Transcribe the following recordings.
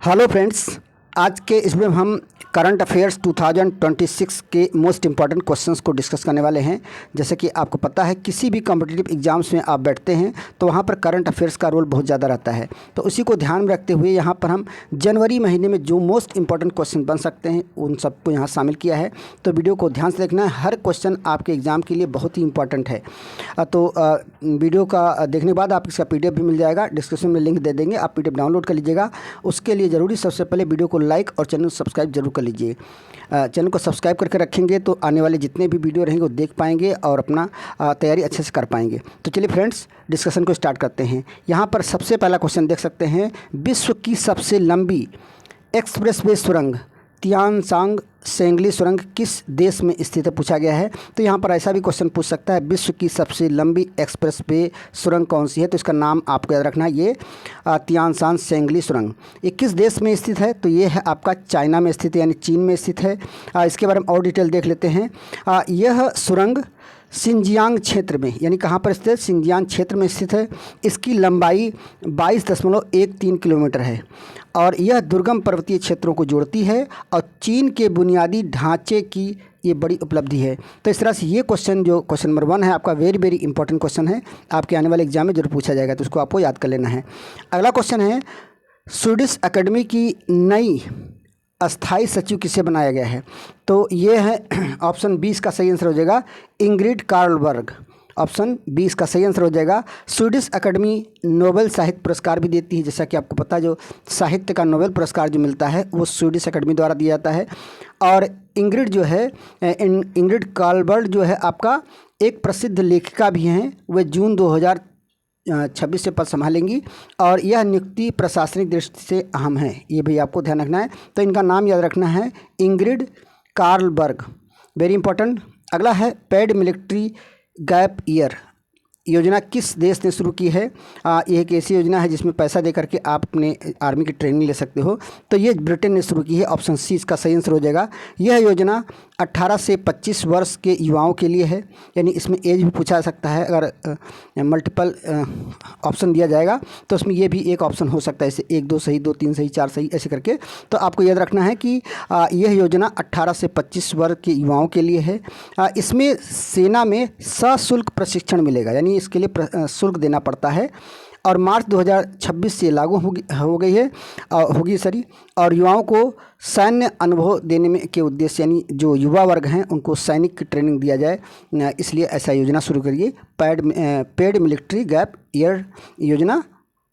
Hello friends, आज के इसमें हम करंट अफेयर्स 2026 के मोस्ट इम्पॉर्टेंट क्वेश्चंस को डिस्कस करने वाले हैं। जैसे कि आपको पता है, किसी भी कॉम्पिटिटिव एग्जाम्स में आप बैठते हैं तो वहाँ पर करंट अफेयर्स का रोल बहुत ज़्यादा रहता है। तो उसी को ध्यान में रखते हुए यहाँ पर हम जनवरी महीने में जो मोस्ट इम्पॉर्टेंट क्वेश्चन बन सकते हैं उन सबको यहाँ शामिल किया है। तो वीडियो को ध्यान से देखना है, हर क्वेश्चन आपके एग्ज़ाम के लिए बहुत ही इंपॉर्टेंट है। तो वीडियो का देखने के बाद आप इसका PDF भी मिल जाएगा, डिस्क्रिप्शन में लिंक दे देंगे, आप PDF डाउनलोड कर लीजिएगा। उसके लिए ज़रूरी सबसे पहले वीडियो को लाइक और चैनल सब्सक्राइब जरूर कर लीजिए। चैनल को सब्सक्राइब करके रखेंगे तो आने वाले जितने भी वीडियो रहेंगे वो देख पाएंगे और अपना तैयारी अच्छे से कर पाएंगे। तो चलिए फ्रेंड्स, डिस्कशन को स्टार्ट करते हैं। यहाँ पर सबसे पहला क्वेश्चन देख सकते हैं, विश्व की सबसे लंबी एक्सप्रेसवे सुरंग तियानसांग सेंगली सुरंग किस देश में स्थित है, पूछा गया है। तो यहाँ पर ऐसा भी क्वेश्चन पूछ सकता है, विश्व की सबसे लंबी एक्सप्रेसवे सुरंग कौन सी है। तो इसका नाम आपको याद रखना है, ये तियानसान सेंगली सुरंग। ये किस देश में स्थित है, तो ये है आपका चाइना में स्थित है, यानी चीन में स्थित है। इसके बारे में और डिटेल देख लेते हैं। यह सुरंग सिंजियांग क्षेत्र में, यानी कहाँ पर स्थित है, सिंजियांग क्षेत्र में स्थित है। इसकी लंबाई 22.13 किलोमीटर है और यह दुर्गम पर्वतीय क्षेत्रों को जोड़ती है और चीन के बुनियादी ढांचे की ये बड़ी उपलब्धि है। तो इस तरह से ये क्वेश्चन, जो क्वेश्चन नंबर 1 है आपका, वेरी इंपॉर्टेंट क्वेश्चन है, आपके आने वाले एग्जाम में जरूर पूछा जाएगा, तो उसको आपको याद कर लेना है। अगला क्वेश्चन है, स्वीडिश अकेडमी की नई अस्थाई सचिव किसे बनाया गया है। तो ये है ऑप्शन 20 का सही आंसर हो जाएगा इंग्रिड कार्लबर्ग। ऑप्शन 20 का सही आंसर हो जाएगा। स्वीडिश अकेडमी नोबेल साहित्य पुरस्कार भी देती है। जैसा कि आपको पता है, जो साहित्य का नोबेल पुरस्कार जो मिलता है वो स्वीडिश अकेडमी द्वारा दिया जाता है। और इंग्रिड जो है, इंग्रिड कार्लबर्ग जो है आपका एक प्रसिद्ध लेखिका भी हैं। वे जून 2026 से पद संभालेंगी और यह नियुक्ति प्रशासनिक दृष्टि से अहम है, ये भी आपको ध्यान रखना है। तो इनका नाम याद रखना है, इंग्रिड कार्लबर्ग, वेरी इंपॉर्टेंट। अगला है, पेड मिलिट्री गैप ईयर योजना किस देश ने शुरू की है। ये एक ऐसी योजना है जिसमें पैसा दे करके आप अपने आर्मी की ट्रेनिंग ले सकते हो। तो ये ब्रिटेन ने शुरू की है। ऑप्शन C इसका सही आंसर हो जाएगा। यह योजना 18 से 25 वर्ष के युवाओं के लिए है, यानी इसमें एज भी पूछा जा सकता है। अगर मल्टीपल ऑप्शन दिया जाएगा तो उसमें ये भी एक ऑप्शन हो सकता है, जैसे 1 2 सही, 2 3 सही, 4 सही, ऐसे करके। तो आपको याद रखना है कि यह योजना 18 से 25 वर्ष के युवाओं के लिए है। इसमें सेना में सशुल्क प्रशिक्षण मिलेगा, यानी इसके लिए शुल्क देना पड़ता है और मार्च 2026 से लागू होगी और युवाओं को सैन्य अनुभव देने में के उद्देश्य, यानी जो युवा वर्ग हैं उनको सैनिक की ट्रेनिंग दिया जाए, इसलिए ऐसा योजना शुरू करिए। पेड मिलिट्री गैप ईयर योजना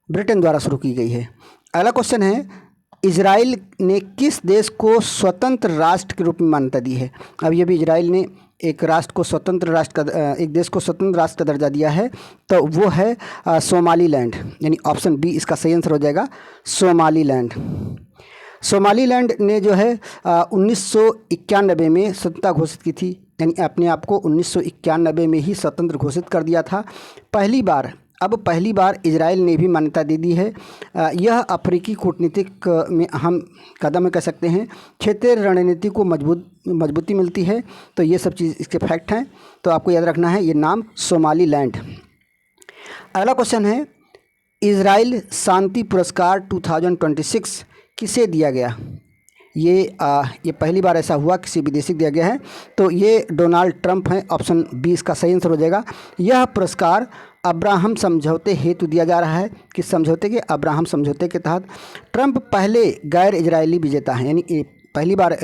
ब्रिटेन द्वारा शुरू की गई है। अगला क्वेश्चन है, इजराइल ने किस देश को स्वतंत्र राष्ट्र के रूप में मान्यता दी है। अब ये भी इजराइल ने एक राष्ट्र को स्वतंत्र राष्ट्र का, एक देश को स्वतंत्र राष्ट्र का दर्जा दिया है, तो वो है सोमालीलैंड, यानी ऑप्शन B इसका सही आंसर हो जाएगा, सोमालीलैंड। सोमालीलैंड ने जो है 1991 में स्वतंत्रता घोषित की थी, यानी अपने आप को 1991 में ही स्वतंत्र घोषित कर दिया था। पहली बार इजराइल ने भी मान्यता दे दी है। यह अफ्रीकी कूटनीतिक में अहम कदम है, कह सकते हैं। क्षेत्रीय रणनीति को मजबूती मिलती है। तो ये सब चीज़ इसके फैक्ट हैं, तो आपको याद रखना है ये नाम, सोमालीलैंड। अगला क्वेश्चन है, इजराइल शांति पुरस्कार 2026 किसे दिया गया। ये पहली बार ऐसा हुआ, किसी विदेशी को दिया गया है, तो ये डोनाल्ड ट्रंप हैं। ऑप्शन B इसका सही आंसर हो जाएगा। यह पुरस्कार अब्राहम समझौते हेतु दिया जा रहा है। किस समझौते के, अब्राहम समझौते के तहत। ट्रंप पहले गैर इजरायली विजेता हैं, यानी पहली बार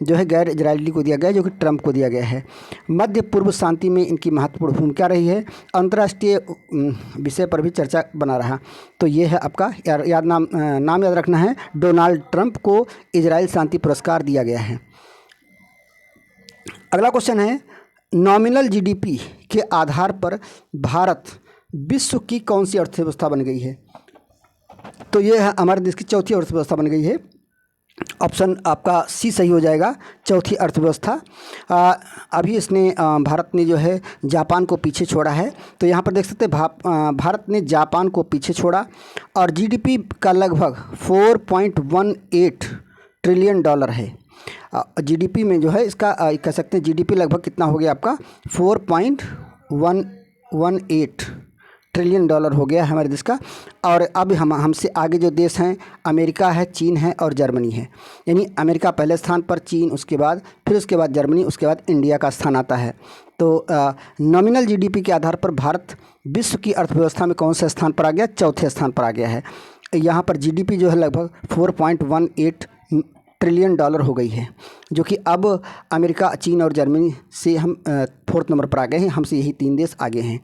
जो है गैर इजरायली को दिया गया है, जो कि ट्रंप को दिया गया है। मध्य पूर्व शांति में इनकी महत्वपूर्ण भूमिका रही है। अंतर्राष्ट्रीय विषय पर भी चर्चा बना रहा। तो ये है आपका नाम याद रखना है, डोनाल्ड ट्रंप को इजराइल शांति पुरस्कार दिया गया है। अगला क्वेश्चन है, नॉमिनल GDP के आधार पर भारत विश्व की कौन सी अर्थव्यवस्था बन गई है। तो ये है हमारे देश की चौथी अर्थव्यवस्था बन गई है। ऑप्शन आपका C सही हो जाएगा, चौथी अर्थव्यवस्था। अभी इसने भारत ने जो है जापान को पीछे छोड़ा है। तो यहाँ पर देख सकते हैं भारत ने जापान को पीछे छोड़ा और GDP का लगभग 4.18 ट्रिलियन डॉलर है। GDP में जो है इसका कह सकते हैं GDP लगभग कितना हो गया आपका, 4.18 ट्रिलियन डॉलर हो गया है हमारे देश का। और अब हमसे आगे जो देश हैं अमेरिका है, चीन है और जर्मनी है। यानी अमेरिका पहले स्थान पर, चीन उसके बाद, फिर उसके बाद जर्मनी, उसके बाद इंडिया का स्थान आता है। तो नॉमिनल जीडीपी के आधार पर भारत विश्व की अर्थव्यवस्था में कौन से स्थान पर आ गया? चौथे स्थान पर आ गया है। यहाँ पर जीडीपी जो है लगभग 4.18 ट्रिलियन डॉलर हो गई है, जो कि अब अमेरिका, चीन और जर्मनी से हम 4th नंबर पर आ गए हैं। हमसे यही 3 देश आगे हैं।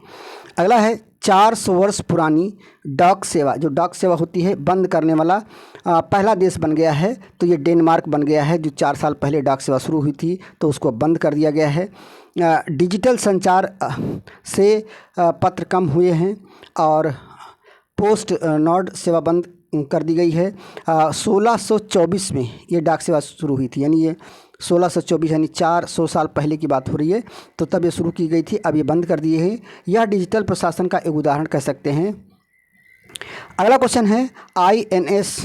अगला है 400 वर्ष पुरानी डाक सेवा, जो डाक सेवा होती है, बंद करने वाला पहला देश बन गया है। तो ये डेनमार्क बन गया है, जो 4 साल पहले डाक सेवा शुरू हुई थी तो उसको बंद कर दिया गया है। डिजिटल संचार से पत्र कम हुए हैं और पोस्ट नॉड सेवा बंद कर दी गई है। 1624 में ये डाक सेवा शुरू हुई थी, यानी ये 1624 यानी 400 साल पहले की बात हो रही है। तो तब ये शुरू की गई थी, अब ये बंद कर दिए हैं। यह डिजिटल प्रशासन का एक उदाहरण कह सकते हैं। अगला क्वेश्चन है INS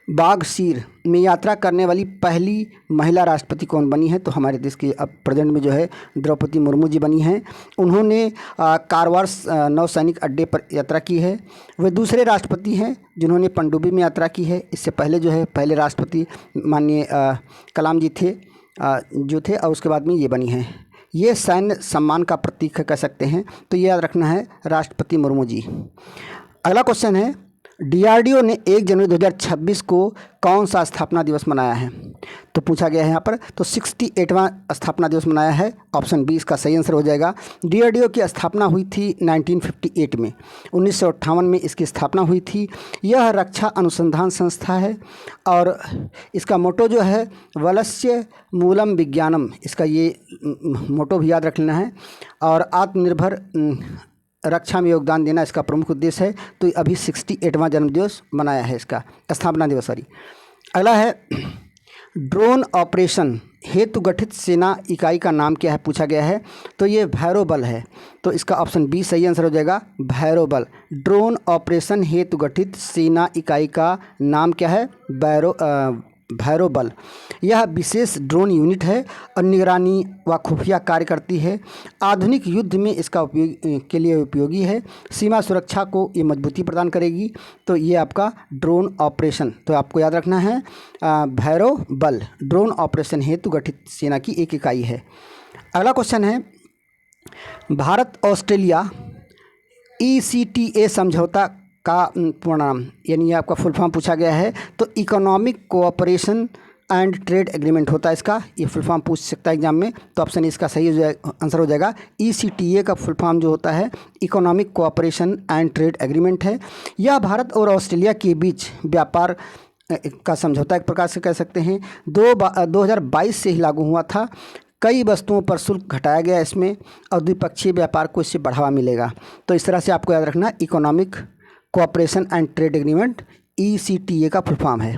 बागशीर में यात्रा करने वाली पहली महिला राष्ट्रपति कौन बनी है? तो हमारे देश की अब प्रेजेंट में जो है द्रौपदी मुर्मू जी बनी हैं। उन्होंने कारवार नौसैनिक अड्डे पर यात्रा की है। वे दूसरे राष्ट्रपति हैं जिन्होंने पनडुब्बी में यात्रा की है। इससे पहले जो है पहले राष्ट्रपति माननीय कलाम जी थे जो थे, और उसके बाद में ये बनी हैं। ये सैन्य सम्मान का प्रतीक है कह सकते हैं। तो ये याद रखना है, राष्ट्रपति मुर्मू जी। अगला क्वेश्चन है DRDO ने 1 जनवरी 2026 को कौन सा स्थापना दिवस मनाया है? तो पूछा गया है यहाँ पर। तो 68वां स्थापना दिवस मनाया है। ऑप्शन बी इसका सही आंसर हो जाएगा। DRDO की स्थापना हुई थी 1958 में। 1958 में इसकी स्थापना हुई थी। यह रक्षा अनुसंधान संस्था है और इसका मोटो जो है वलस्य मूलम विज्ञानम, इसका ये मोटो भी याद रख लेना है। और आत्मनिर्भर रक्षा में योगदान देना इसका प्रमुख उद्देश्य है। तो अभी 68वां जन्मदिवस मनाया है, इसका स्थापना दिवस सॉरी। अगला है ड्रोन ऑपरेशन हेतु गठित सेना इकाई का नाम क्या है? पूछा गया है। तो ये भैरव बल है। तो इसका ऑप्शन बी सही आंसर हो जाएगा, भैरव बल। ड्रोन ऑपरेशन हेतु गठित सेना इकाई का नाम क्या है? भैरव बल। यह विशेष ड्रोन यूनिट है और निगरानी व खुफिया कार्य करती है। आधुनिक युद्ध में इसका उपयोग के लिए उपयोगी है। सीमा सुरक्षा को ये मजबूती प्रदान करेगी। तो ये आपका ड्रोन ऑपरेशन, तो आपको याद रखना है भैरव बल ड्रोन ऑपरेशन हेतु गठित सेना की एक इकाई है। अगला क्वेश्चन है भारत ऑस्ट्रेलिया ECTA समझौता का पूर्ण नाम, यानी आपका फुल फॉर्म पूछा गया है। तो economic cooperation and trade agreement होता है इसका। ये फुल फॉर्म पूछ सकता है एग्जाम में। तो ऑप्शन इसका सही आंसर हो जाएगा। ECTA का फुल फॉर्म जो होता है economic cooperation and trade agreement है। यह भारत और ऑस्ट्रेलिया के बीच व्यापार का समझौता एक प्रकार से कह सकते हैं। 2022 से ही लागू हुआ था। कई वस्तुओं पर शुल्क घटाया गया इसमें और द्विपक्षीय व्यापार को इससे बढ़ावा मिलेगा। तो इस तरह से आपको याद रखना economic cooperation and trade agreement ECTA का फुल फॉर्म है।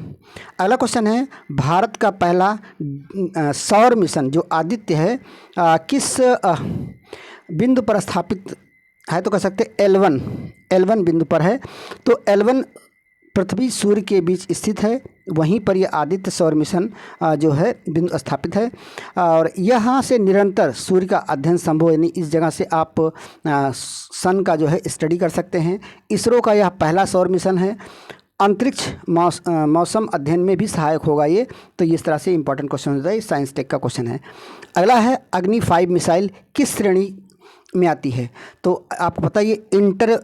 अगला क्वेश्चन है भारत का पहला सौर मिशन जो आदित्य है किस बिंदु पर स्थापित है? तो कह सकते L1 बिंदु पर है। तो L1 पृथ्वी सूर्य के बीच स्थित है, वहीं पर यह आदित्य सौर मिशन जो है बिंदु स्थापित है। और यहाँ से निरंतर सूर्य का अध्ययन संभव है, यानी इस जगह से आप सन का जो है स्टडी कर सकते हैं। इसरो का यह पहला सौर मिशन है। अंतरिक्ष मौसम अध्ययन में भी सहायक होगा ये। तो इस तरह से इंपॉर्टेंट क्वेश्चन होता है, साइंस टेक का क्वेश्चन है। अगला है अग्नि 5 मिसाइल किस श्रेणी में आती है? तो आपको पता है ये इंटर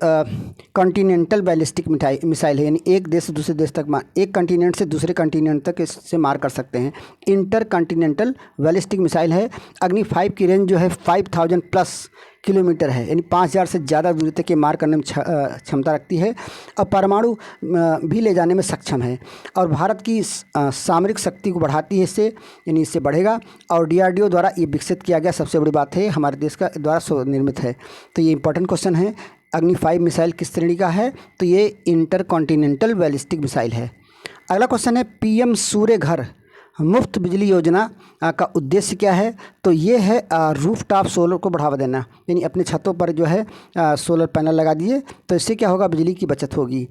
कॉन्टिनेंटल बैलिस्टिक मिसाइल है, यानी एक देश से दूसरे देश तक एक कंटिनेंट से दूसरे कंटिनेंट तक इससे मार कर सकते हैं। इंटर कॉन्टिनेंटल बैलिस्टिक मिसाइल है। अग्नि 5 की रेंज जो है 5000 प्लस किलोमीटर है, यानी 5000 से ज़्यादा दूरी तक ये मार करने में क्षमता रखती है और परमाणु भी ले जाने में सक्षम है। और भारत की सामरिक शक्ति को बढ़ाती है इससे, यानी इससे बढ़ेगा। और DRDO द्वारा ये विकसित किया गया सबसे बड़ी बात है, हमारे देश का द्वारा निर्मित है। तो ये इंपॉर्टेंट क्वेश्चन है। अग्नि 5 मिसाइल किस श्रेणी का है? तो ये इंटर कॉन्टिनेंटल बैलिस्टिक मिसाइल है। अगला क्वेश्चन है PM सूर्य घर मुफ्त बिजली योजना का उद्देश्य क्या है? तो ये है रूफटॉप सोलर को बढ़ावा देना, यानी अपने छतों पर जो है सोलर पैनल लगा दिए तो इससे क्या होगा? बिजली की बचत होगी।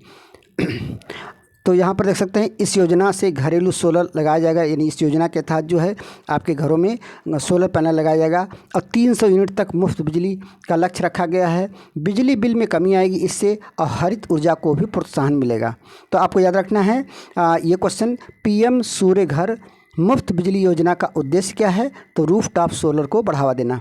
तो यहाँ पर देख सकते हैं इस योजना से घरेलू सोलर लगाया जाएगा, यानी इस योजना के तहत जो है आपके घरों में सोलर पैनल लगाया जाएगा और 300 यूनिट तक मुफ्त बिजली का लक्ष्य रखा गया है। बिजली बिल में कमी आएगी इससे और हरित ऊर्जा को भी प्रोत्साहन मिलेगा। तो आपको याद रखना है ये क्वेश्चन, पीएम सूर्य घर मुफ्त बिजली योजना का उद्देश्य क्या है? तो रूफटॉप सोलर को बढ़ावा देना।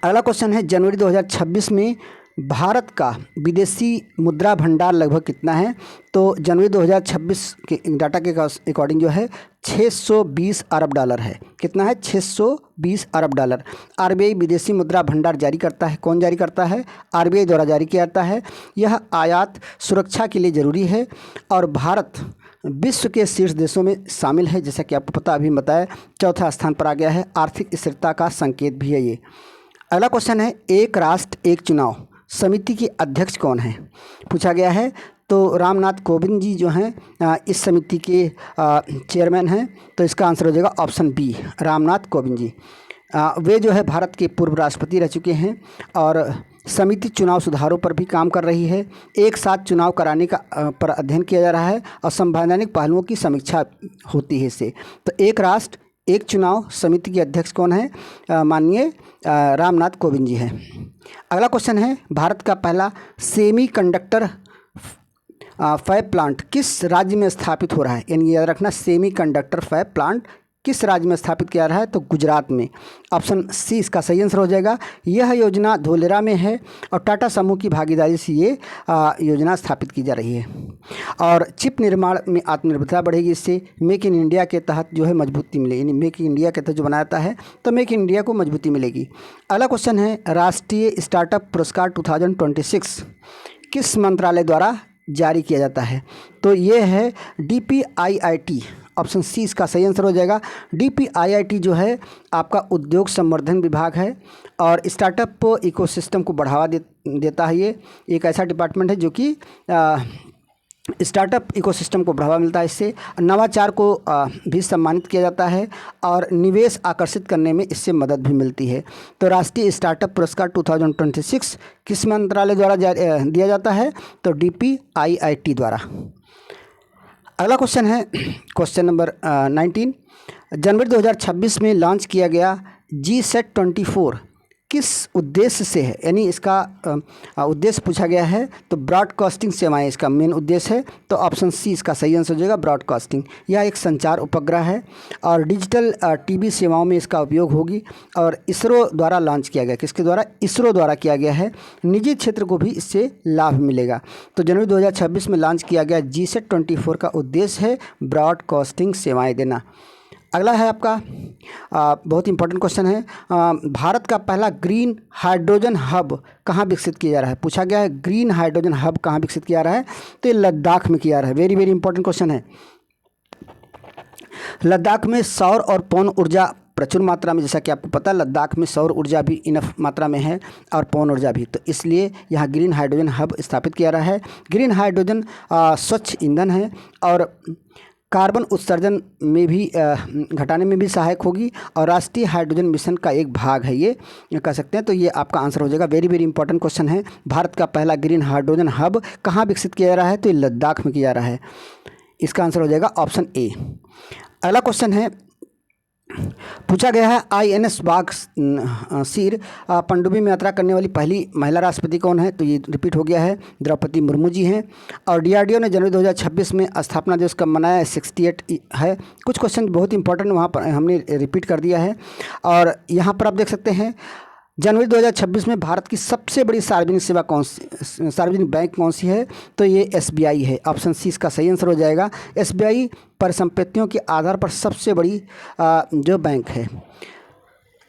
अगला क्वेश्चन है, जनवरी 2026 में भारत का विदेशी मुद्रा भंडार लगभग कितना है? तो जनवरी 2026 के डाटा के अकॉर्डिंग जो है 620 अरब डॉलर है। कितना है? 620 अरब डॉलर। आरबीआई विदेशी मुद्रा भंडार जारी करता है। कौन जारी करता है? आरबीआई द्वारा जारी किया जाता है। यह आयात सुरक्षा के लिए ज़रूरी है और भारत विश्व के शीर्ष देशों में शामिल है। जैसा कि आपको पता, अभी बताया, चौथा स्थान पर आ गया है। आर्थिक स्थिरता का संकेत भी है ये। अगला क्वेश्चन है, एक राष्ट्र एक चुनाव समिति के अध्यक्ष कौन है? पूछा गया है। तो रामनाथ कोविंद जी जो हैं इस समिति के चेयरमैन हैं। तो इसका आंसर हो जाएगा ऑप्शन बी, रामनाथ कोविंद जी। वे जो है भारत के पूर्व राष्ट्रपति रह चुके हैं और समिति चुनाव सुधारों पर भी काम कर रही है। एक साथ चुनाव कराने का पर अध्ययन किया जा रहा है और संवैधानिक पहलुओं की समीक्षा होती है इससे। तो एक राष्ट्र एक चुनाव समिति के अध्यक्ष कौन है? माननीय रामनाथ कोविंद जी हैं। अगला क्वेश्चन है, भारत का पहला सेमीकंडक्टर फैब प्लांट किस राज्य में स्थापित हो रहा है? यानी याद रखना, सेमीकंडक्टर फैब प्लांट किस राज्य में स्थापित किया रहा है? तो गुजरात में। ऑप्शन सी इसका सही आंसर हो जाएगा। यह योजना धोलेरा में है और टाटा समूह की भागीदारी से ये योजना स्थापित की जा रही है। और चिप निर्माण में आत्मनिर्भरता बढ़ेगी इससे। मेक इन इंडिया के तहत जो है मजबूती मिलेगी, यानी मेक इन इंडिया के तहत जो बनाता है तो मेक इन इंडिया को मजबूती मिलेगी। अगला क्वेश्चन है, राष्ट्रीय स्टार्टअप पुरस्कार 2026 किस मंत्रालय द्वारा जारी किया जाता है? तो ये है DPIIT। ऑप्शन सी इसका सही आंसर हो जाएगा। DPIIT जो है आपका उद्योग संवर्धन विभाग है और स्टार्टअप इकोसिस्टम को बढ़ावा देता है। ये एक ऐसा डिपार्टमेंट है जो कि स्टार्टअप इकोसिस्टम को बढ़ावा मिलता है इससे। नवाचार को भी सम्मानित किया जाता है और निवेश आकर्षित करने में इससे मदद भी मिलती है। तो राष्ट्रीय स्टार्टअप पुरस्कार 2026 किस मंत्रालय द्वारा दिया जाता है? तो DPIIT द्वारा। अगला क्वेश्चन है, क्वेश्चन नंबर 19, जनवरी 2026 में लॉन्च किया गया GSAT-24 किस उद्देश्य से है? यानी इसका उद्देश्य पूछा गया है। तो ब्रॉडकास्टिंग सेवाएं इसका मेन उद्देश्य है। तो ऑप्शन सी इसका सही आंसर हो जाएगा, ब्रॉडकास्टिंग। यह एक संचार उपग्रह है और डिजिटल टीवी सेवाओं में इसका उपयोग होगी और इसरो द्वारा लॉन्च किया गया। किसके द्वारा? इसरो द्वारा किया गया है। निजी क्षेत्र को भी इससे लाभ मिलेगा। तो जनवरी 2026 में लॉन्च किया गया GSAT-24 का उद्देश्य है ब्रॉडकास्टिंग सेवाएँ देना। अगला है आपका बहुत इंपॉर्टेंट क्वेश्चन है, भारत का पहला ग्रीन हाइड्रोजन हब कहाँ विकसित किया जा रहा है? पूछा गया है ग्रीन हाइड्रोजन हब कहाँ विकसित किया जा रहा है? तो ये लद्दाख में किया जा रहा है। वेरी वेरी इंपॉर्टेंट क्वेश्चन है। लद्दाख में सौर और पवन ऊर्जा प्रचुर मात्रा में, जैसा कि आपको पता है लद्दाख में सौर ऊर्जा भी इनफ मात्रा में है और पवन ऊर्जा भी। तो इसलिए यहाँ ग्रीन हाइड्रोजन हब स्थापित किया रहा है। ग्रीन हाइड्रोजन स्वच्छ ईंधन है और कार्बन उत्सर्जन में भी घटाने में भी सहायक होगी और राष्ट्रीय हाइड्रोजन मिशन का एक भाग है ये कह सकते हैं। तो ये आपका आंसर हो जाएगा। वेरी वेरी इंपॉर्टेंट क्वेश्चन है। भारत का पहला ग्रीन हाइड्रोजन हब कहाँ विकसित किया जा रहा है? तो ये लद्दाख में किया जा रहा है। इसका आंसर हो जाएगा ऑप्शन ए। अगला क्वेश्चन है, पूछा गया है INS वाघ सिर पनडुब्बी में यात्रा करने वाली पहली महिला राष्ट्रपति कौन है? तो ये रिपीट हो गया है, द्रौपदी मुर्मू जी हैं। और DRDO ने जनवरी 2026 में स्थापना दिवस कब मनाया है? 68 है। कुछ क्वेश्चन बहुत इंपॉर्टेंट वहाँ पर हमने रिपीट कर दिया है। और यहाँ पर आप देख सकते हैं जनवरी 2026 में भारत की सबसे बड़ी सार्वजनिक बैंक कौन सी है? तो ये SBI है। ऑप्शन सी इसका सही आंसर हो जाएगा। SBI परिसंपत्तियों के आधार पर सबसे बड़ी जो बैंक है।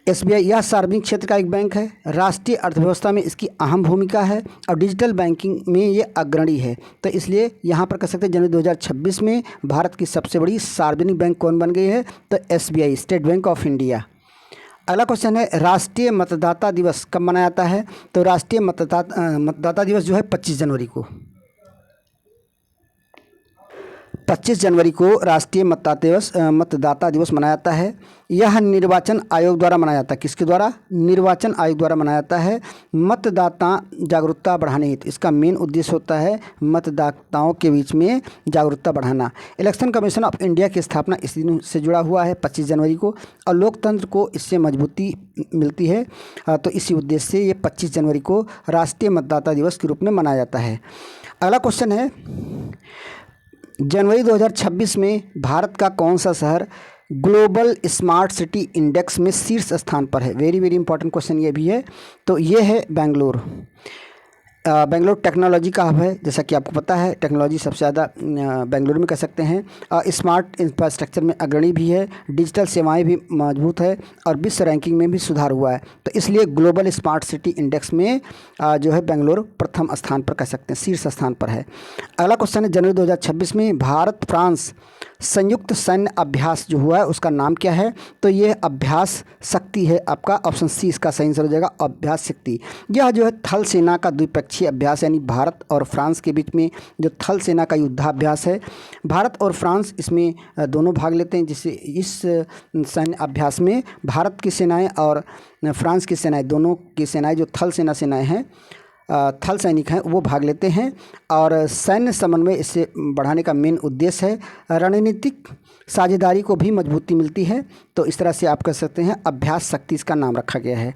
SBI यह सार्वजनिक क्षेत्र का एक बैंक है। राष्ट्रीय अर्थव्यवस्था में इसकी अहम भूमिका है और डिजिटल बैंकिंग में ये अग्रणी है। तो इसलिए यहाँ पर कह सकते हैं जनवरी 2026 में भारत की सबसे बड़ी सार्वजनिक बैंक कौन बन गई है? तो SBI, state bank of India. अगला क्वेश्चन है, राष्ट्रीय मतदाता दिवस कब मनाया जाता है? तो राष्ट्रीय मतदाता दिवस जो है 25 जनवरी को। 25 जनवरी को राष्ट्रीय मतदाता दिवस मनाया जाता है। यह निर्वाचन आयोग द्वारा मनाया जाता है। किसके द्वारा? निर्वाचन आयोग द्वारा मनाया जाता है। मतदाता जागरूकता बढ़ाने हेतु इसका मेन उद्देश्य होता है मतदाताओं के बीच में जागरूकता बढ़ाना। इलेक्शन कमीशन ऑफ इंडिया की स्थापना इस दिन से जुड़ा हुआ है 25 जनवरी को, और लोकतंत्र को इससे मजबूती मिलती है। तो इसी उद्देश्य से ये 25 जनवरी को राष्ट्रीय मतदाता दिवस के रूप में मनाया जाता है। अगला क्वेश्चन है, जनवरी 2026 में भारत का कौन सा शहर ग्लोबल स्मार्ट सिटी इंडेक्स में शीर्ष स्थान पर है? वेरी वेरी इंपॉर्टेंट क्वेश्चन ये भी है। तो ये है बेंगलोर। बेंगलोर टेक्नोलॉजी का हब है, जैसा कि आपको पता है टेक्नोलॉजी सबसे ज़्यादा बेंगलोर में कह सकते हैं। स्मार्ट इंफ्रास्ट्रक्चर में अग्रणी भी है, डिजिटल सेवाएं भी मजबूत है, और विश्व रैंकिंग में भी सुधार हुआ है। तो इसलिए ग्लोबल स्मार्ट सिटी इंडेक्स में जो है बेंगलोर प्रथम स्थान पर कह सकते हैं, शीर्ष स्थान पर है। अगला क्वेश्चन है, जनवरी 2026 में भारत फ्रांस संयुक्त सैन्य अभ्यास जो हुआ है उसका नाम क्या है? तो ये अभ्यास शक्ति है। आपका ऑप्शन सी इसका सही आंसर हो जाएगा, अभ्यास शक्ति। यह जो है थल सेना का द्विपक्षीय अभ्यास, यानी भारत और फ्रांस के बीच में जो थल सेना का युद्धाभ्यास है। भारत और फ्रांस इसमें दोनों भाग लेते हैं, जिससे इस सैन्य अभ्यास में भारत की सेनाएँ और फ्रांस की सेनाएँ, दोनों की सेनाएँ जो थल सेनाएँ हैं, थल सैनिक हैं, वो भाग लेते हैं। और सैन्य समन्वय इससे बढ़ाने का मेन उद्देश्य है। रणनीतिक साझेदारी को भी मजबूती मिलती है। तो इस तरह से आप कह सकते हैं अभ्यास शक्ति इसका नाम रखा गया है।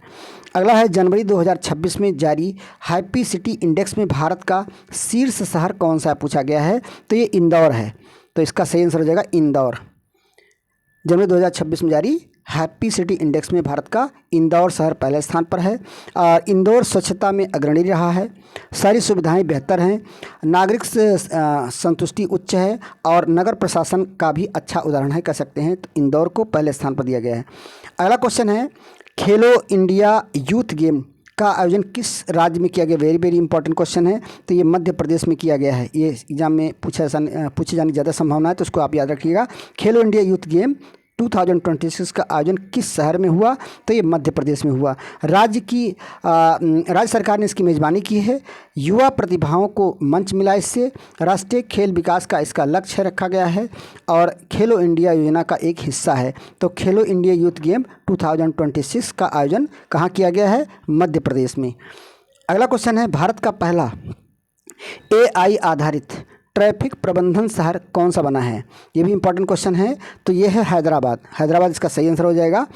अगला है, जनवरी 2026 में जारी हैप्पी सिटी इंडेक्स में भारत का शीर्ष शहर कौन सा पूछा गया है? तो ये इंदौर है। तो इसका सही आंसर हो जाएगा इंदौर। जनवरी 2026 में जारी हैप्पी सिटी इंडेक्स में भारत का इंदौर शहर पहले स्थान पर है। और इंदौर स्वच्छता में अग्रणी रहा है, सारी सुविधाएं बेहतर हैं, नागरिक संतुष्टि उच्च है, और नगर प्रशासन का भी अच्छा उदाहरण है कह सकते हैं। तो इंदौर को पहले स्थान पर दिया गया है। अगला क्वेश्चन है, खेलो इंडिया यूथ गेम का आयोजन किस राज्य में किया गया? वेरी वेरी इंपॉर्टेंट क्वेश्चन है। तो ये मध्य प्रदेश में किया गया है। ये एग्जाम में पूछे जाने की ज़्यादा संभावना है, तो उसको आप याद रखिएगा। खेलो इंडिया यूथ गेम 2026 का आयोजन किस शहर में हुआ? तो ये मध्य प्रदेश में हुआ। राज्य सरकार ने इसकी मेज़बानी की है। युवा प्रतिभाओं को मंच मिला इससे। राष्ट्रीय खेल विकास का इसका लक्ष्य रखा गया है, और खेलो इंडिया योजना का एक हिस्सा है। तो खेलो इंडिया यूथ गेम 2026 का आयोजन कहाँ किया गया है? मध्य प्रदेश में। अगला क्वेश्चन है, भारत का पहला AI आधारित ट्रैफिक प्रबंधन शहर कौन सा बना है? ये भी इंपॉर्टेंट क्वेश्चन है। तो ये है हैदराबाद। हैदराबाद इसका सही आंसर हो जाएगा।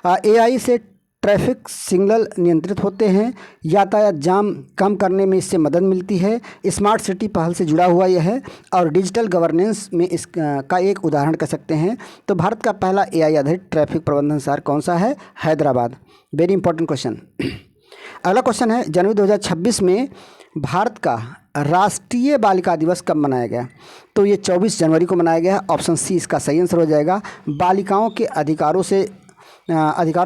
AI से ट्रैफिक सिग्नल नियंत्रित होते हैं, यातायात जाम कम करने में इससे मदद मिलती है। स्मार्ट सिटी पहल से जुड़ा हुआ यह है, और डिजिटल गवर्नेंस में इसका एक उदाहरण कह सकते हैं। तो भारत का पहला AI आधारित ट्रैफिक प्रबंधन शहर कौन सा है? हैदराबाद। Very important question. अगला क्वेश्चन है, जनवरी 2026 में भारत का राष्ट्रीय बालिका दिवस कब मनाया गया? तो ये 24 जनवरी को मनाया गया है। ऑप्शन सी इसका सही आंसर हो जाएगा। बालिकाओं के अधिकारों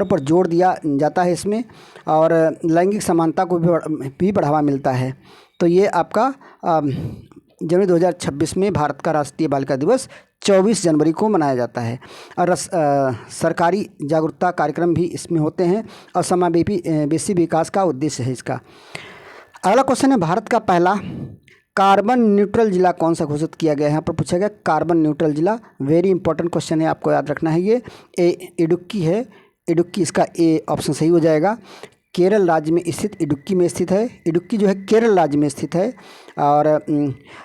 पर जोर दिया जाता है इसमें, और लैंगिक समानता को भी बढ़ावा मिलता है। तो ये आपका जनवरी 2026 में भारत का राष्ट्रीय बालिका दिवस 24 जनवरी को मनाया जाता है। और सरकारी जागरूकता कार्यक्रम भी इसमें होते हैं, और समावेशी विकास का उद्देश्य है इसका। अगला क्वेश्चन है, भारत का पहला कार्बन न्यूट्रल जिला कौन सा घोषित किया गया है? यहाँ पर पूछा गया कार्बन न्यूट्रल जिला। वेरी इंपॉर्टेंट क्वेश्चन है, आपको याद रखना है। ये इडुक्की है। इडुक्की इसका ए ऑप्शन सही हो जाएगा। केरल राज्य में स्थित इडुक्की में स्थित है। इडुक्की जो है केरल राज्य में स्थित है। और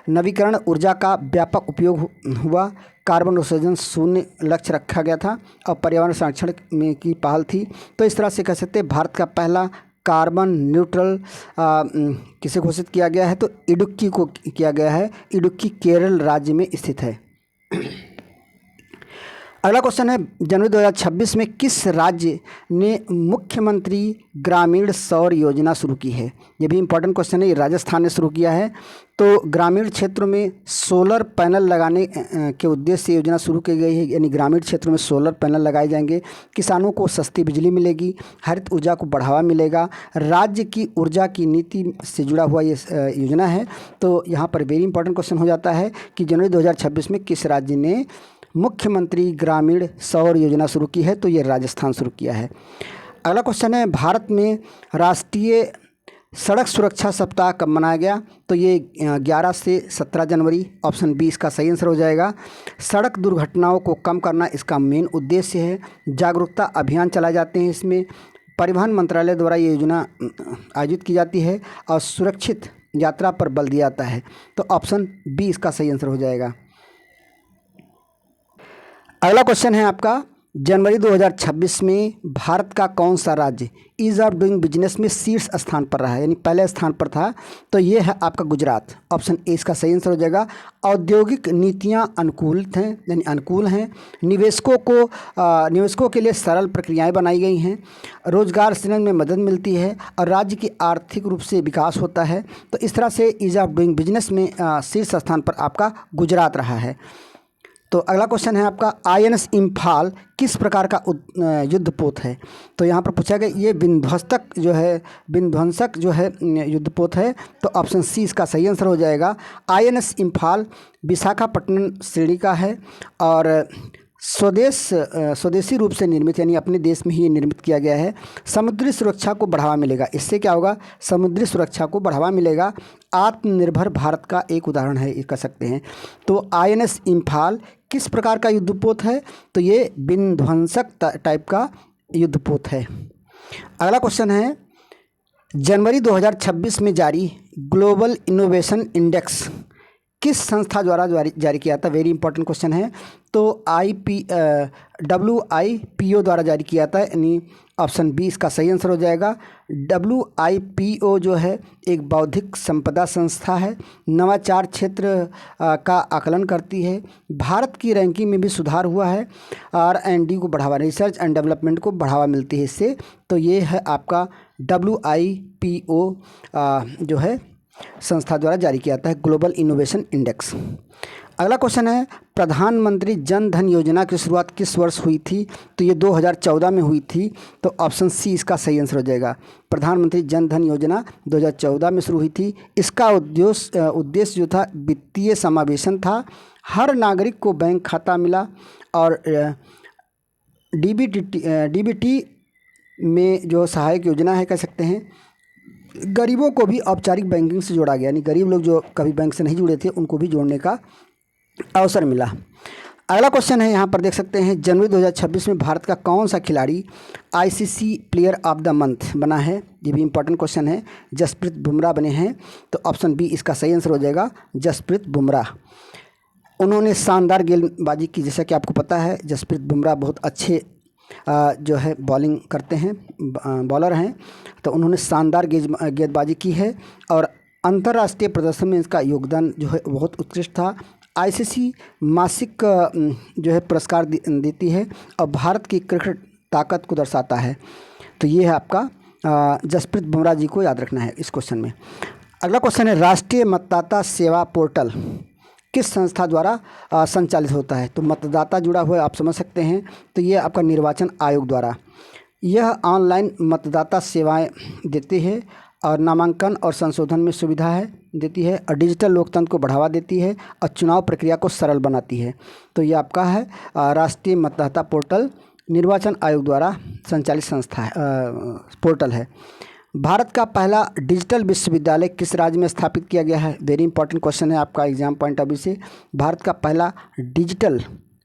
नवीकरण ऊर्जा का व्यापक उपयोग हुआ। कार्बन उत्सर्जन शून्य लक्ष्य रखा गया था, और पर्यावरण संरक्षण में की पहल थी। तो इस तरह से कह सकते हैं भारत का पहला कार्बन न्यूट्रल किसे घोषित किया गया है? तो इडुक्की को किया गया है। इडुक्की केरल राज्य में स्थित है। अगला क्वेश्चन है, जनवरी 2026 में किस राज्य ने मुख्यमंत्री ग्रामीण सौर योजना शुरू की है? ये भी इंपॉर्टेंट क्वेश्चन है। ये राजस्थान ने शुरू किया है। तो ग्रामीण क्षेत्रों में सोलर पैनल लगाने के उद्देश्य से योजना शुरू की गई है, यानी ग्रामीण क्षेत्रों में सोलर पैनल लगाए जाएंगे। किसानों को सस्ती बिजली मिलेगी, हरित ऊर्जा को बढ़ावा मिलेगा। राज्य की ऊर्जा की नीति से जुड़ा हुआ ये योजना है। तो यहाँ पर वेरी इंपॉर्टेंट क्वेश्चन हो जाता है कि जनवरी 2026 में किस राज्य ने मुख्यमंत्री ग्रामीण सौर योजना शुरू की है? तो ये राजस्थान शुरू किया है। अगला क्वेश्चन है, भारत में राष्ट्रीय सड़क सुरक्षा सप्ताह कब मनाया गया? तो ये 11 से 17 जनवरी, ऑप्शन बी इसका सही आंसर हो जाएगा। सड़क दुर्घटनाओं को कम करना इसका मेन उद्देश्य है। जागरूकता अभियान चलाए जाते हैं इसमें। परिवहन मंत्रालय द्वारा ये योजना आयोजित की जाती है और सुरक्षित यात्रा पर बल दिया जाता है। तो ऑप्शन बी इसका सही आंसर हो जाएगा। अगला क्वेश्चन है आपका, जनवरी 2026 में भारत का कौन सा राज्य ईज़ ऑफ डूइंग बिजनेस में शीर्ष स्थान पर रहा है, यानी पहले स्थान पर था? तो ये है आपका गुजरात। ऑप्शन ए इसका सही आंसर हो जाएगा। औद्योगिक नीतियां अनुकूलित हैं, यानी अनुकूल हैं। निवेशकों के लिए सरल प्रक्रियाएं बनाई गई हैं। रोजगार सृजन में मदद मिलती है और राज्य की आर्थिक रूप से विकास होता है। तो इस तरह से ईज़ ऑफ डूइंग बिजनेस में शीर्ष स्थान पर आपका गुजरात रहा है। तो अगला क्वेश्चन है आपका, INS इम्फाल किस प्रकार का युद्धपोत है? तो यहाँ पर पूछा गया ये विध्वंसक जो है युद्धपोत है। तो ऑप्शन सी इसका सही आंसर हो जाएगा। INS इम्फाल विशाखापट्टनम श्रेणी का है और स्वदेशी रूप से निर्मित, यानी अपने देश में ही निर्मित किया गया है। समुद्री सुरक्षा को बढ़ावा मिलेगा। इससे क्या होगा? समुद्री सुरक्षा को बढ़ावा मिलेगा। आत्मनिर्भर भारत का एक उदाहरण है, ये कह सकते हैं। तो INS इम्फाल किस प्रकार का युद्धपोत है? तो ये विध्वंसक टाइप का युद्धपोत है। अगला क्वेश्चन है, जनवरी 2026 में जारी ग्लोबल इनोवेशन इंडेक्स किस संस्था द्वारा जारी किया था? वेरी इंपॉर्टेंट क्वेश्चन है। तो WIPO द्वारा जारी किया था, यानी ऑप्शन बी इसका सही आंसर हो जाएगा। WIPO जो है एक बौद्धिक संपदा संस्था है। नवाचार क्षेत्र का आकलन करती है। भारत की रैंकिंग में भी सुधार हुआ है। R&D को बढ़ावा, रिसर्च एंड डेवलपमेंट को बढ़ावा मिलती है इससे। तो ये है आपका WIPO जो है संस्था द्वारा जारी किया जाता है, ग्लोबल इनोवेशन इंडेक्स। अगला क्वेश्चन है, प्रधानमंत्री जन धन योजना की शुरुआत किस वर्ष हुई थी? तो ये 2014 में हुई थी। तो ऑप्शन सी इसका सही आंसर हो जाएगा। प्रधानमंत्री जन धन योजना 2014 में शुरू हुई थी। इसका उद्देश्य जो था वित्तीय समावेशन था। हर नागरिक को बैंक खाता मिला और DBT में जो सहायक योजना है, कह सकते हैं, गरीबों को भी औपचारिक बैंकिंग से जोड़ा गया, यानी गरीब लोग जो कभी बैंक से नहीं जुड़े थे उनको भी जोड़ने का अवसर मिला। अगला क्वेश्चन है, यहाँ पर देख सकते हैं, जनवरी 2026 में भारत का कौन सा खिलाड़ी ICC player of the month बना है? ये भी इंपॉर्टेंट क्वेश्चन है। जसप्रीत बुमराह बने हैं। तो ऑप्शन बी इसका सही आंसर हो जाएगा, जसप्रीत बुमराह। उन्होंने शानदार गेंदबाजी की। जैसा कि आपको पता है जसप्रीत बुमराह बहुत अच्छे जो है बॉलिंग करते हैं, बॉलर हैं। तो उन्होंने शानदार गेंदबाजी की है और अंतर्राष्ट्रीय प्रदर्शन में इसका योगदान जो है बहुत उत्कृष्ट था। ICC मासिक जो है पुरस्कार देती है और भारत की क्रिकेट ताकत को दर्शाता है। तो ये है आपका जसप्रीत बुमराह जी को याद रखना है इस क्वेश्चन में। अगला क्वेश्चन है, राष्ट्रीय मतदाता सेवा पोर्टल किस संस्था द्वारा संचालित होता है? तो मतदाता जुड़ा हुआ है, आप समझ सकते हैं। तो ये आपका निर्वाचन आयोग द्वारा। यह ऑनलाइन मतदाता सेवाएं देती है और नामांकन और संशोधन में सुविधा देती है और डिजिटल लोकतंत्र को बढ़ावा देती है और चुनाव प्रक्रिया को सरल बनाती है। तो ये आपका है राष्ट्रीय मतदाता पोर्टल, निर्वाचन आयोग द्वारा संचालित संस्था है, पोर्टल है। भारत का पहला डिजिटल विश्वविद्यालय किस राज्य में स्थापित किया गया है? वेरी इंपॉर्टेंट क्वेश्चन है आपका एग्जाम पॉइंट ऑफ व्यू से। भारत का पहला डिजिटल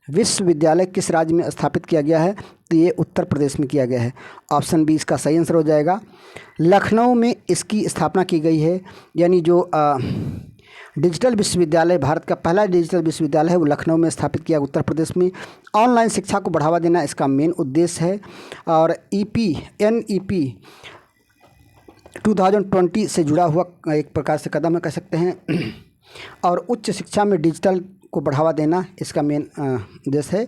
विश्वविद्यालय किस राज्य में स्थापित किया गया है? तो ये उत्तर प्रदेश में किया गया है। ऑप्शन बी इसका सही आंसर हो जाएगा। लखनऊ में इसकी स्थापना की गई है, यानी जो डिजिटल विश्वविद्यालय, भारत का पहला डिजिटल विश्वविद्यालय है, वो लखनऊ में स्थापित किया, उत्तर प्रदेश में। ऑनलाइन शिक्षा को बढ़ावा देना इसका मेन उद्देश्य है। और NEP 2020 से जुड़ा हुआ एक प्रकार से कदम है, कह सकते हैं। और उच्च शिक्षा में डिजिटल को बढ़ावा देना इसका मेन उद्देश्य है।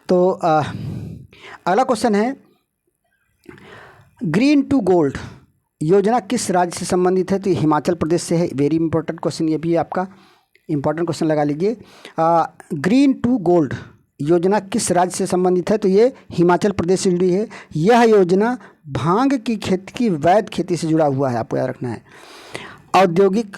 तो अगला क्वेश्चन है, ग्रीन टू गोल्ड योजना किस राज्य से संबंधित है? तो ये हिमाचल प्रदेश से है। वेरी इंपॉर्टेंट क्वेश्चन, ये भी आपका इंपॉर्टेंट क्वेश्चन लगा लीजिए। ग्रीन टू गोल्ड योजना किस राज्य से संबंधित है? तो ये हिमाचल प्रदेश से जुड़ी है। यह योजना भांग की खेती की वैध खेती से जुड़ा हुआ है, आपको याद रखना है। औद्योगिक,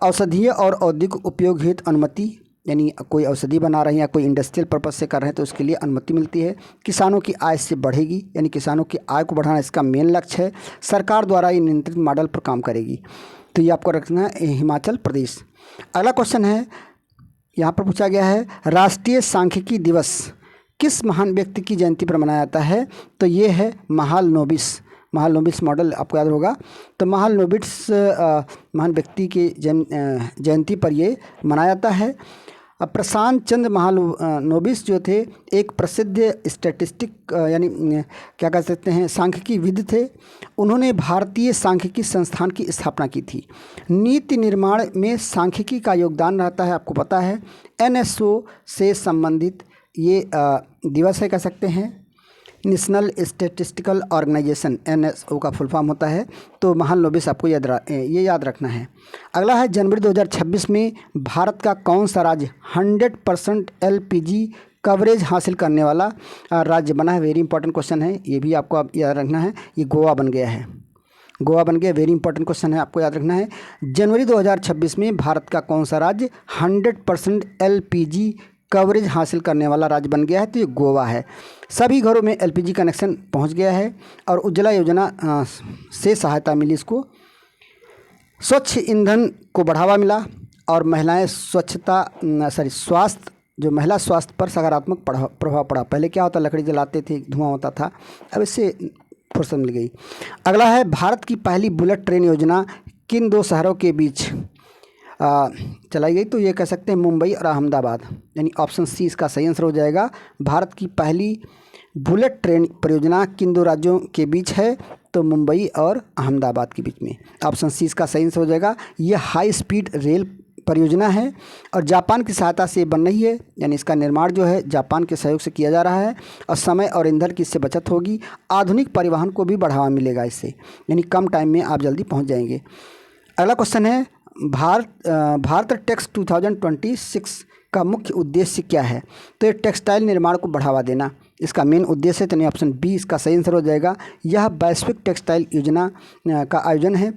औषधीय और औद्योगिक उपयोग हेतु अनुमति यानी कोई औषधि बना रहे हैं या कोई इंडस्ट्रियल पर्पज़ से कर रहे हैं तो उसके लिए अनुमति मिलती है। किसानों की आय से बढ़ेगी, यानी किसानों की आय को बढ़ाना इसका मेन लक्ष्य है। सरकार द्वारा ये नियंत्रित मॉडल पर काम करेगी। तो ये आपको रखना है हिमाचल प्रदेश। अगला क्वेश्चन है, यहाँ पर पूछा गया है राष्ट्रीय सांख्यिकी दिवस किस महान व्यक्ति की जयंती पर मनाया जाता है? तो ये है महालनोबिस मॉडल आपको याद होगा। तो महालनोबिस महान व्यक्ति के जयंती पर ये मनाया जाता है। प्रशांत चंद्र महालनोबिस जो थे एक प्रसिद्ध स्टैटिस्टिक यानी क्या कह सकते हैं सांख्यिकी विद थे। उन्होंने भारतीय सांख्यिकी संस्थान की स्थापना की थी। नीति निर्माण में सांख्यिकी का योगदान रहता है, आपको पता है। NSO से संबंधित ये दिवस है, कह सकते हैं नेशनल स्टैटिस्टिकल ऑर्गेनाइजेशन, NSO का फुल फॉर्म होता है। तो महालनोबिस आपको ये याद रखना है। अगला है जनवरी 2026 में भारत का कौन सा राज्य 100% LPG कवरेज हासिल करने वाला राज्य बना है? वेरी इंपॉर्टेंट क्वेश्चन है, ये भी आपको याद रखना है। ये गोवा बन गया है, गोवा बन गया। वेरी इंपॉर्टेंट क्वेश्चन है, आपको याद रखना है। जनवरी 2026 में भारत का कौन सा राज्य 100% LPG कवरेज हासिल करने वाला राज्य बन गया है? तो ये गोवा है। सभी घरों में LPG कनेक्शन पहुंच गया है और उज्ज्वला योजना से सहायता मिली इसको। स्वच्छ ईंधन को बढ़ावा मिला और महिलाएं स्वास्थ्य जो महिला स्वास्थ्य पर सकारात्मक प्रभाव पड़ा। पहले क्या होता, लकड़ी जलाते थे, धुआं होता था, अब इससे फुर्सत मिल गई। अगला है भारत की पहली बुलेट ट्रेन योजना किन दो शहरों के बीच चलाई गई? तो ये कह सकते हैं मुंबई और अहमदाबाद, यानी ऑप्शन सी इसका सही आंसर हो जाएगा। भारत की पहली बुलेट ट्रेन परियोजना किन दो राज्यों के बीच है? तो मुंबई और अहमदाबाद के बीच में। ऑप्शन सी इसका सही आंसर हो जाएगा। यह हाई स्पीड रेल परियोजना है और जापान की सहायता से बन रही है, यानी इसका निर्माण जो है जापान के सहयोग से किया जा रहा है और समय और ईंधन की इससे बचत होगी। आधुनिक परिवहन को भी बढ़ावा मिलेगा इससे, यानी कम टाइम में आप जल्दी पहुंच जाएंगे। अगला क्वेश्चन है भारत टेक्स 2026 का मुख्य उद्देश्य क्या है? तो ये टेक्सटाइल निर्माण को बढ़ावा देना इसका मेन उद्देश्य है। तो ऑप्शन बी इसका सही आंसर हो जाएगा। यह वैश्विक टेक्सटाइल योजना का आयोजन है।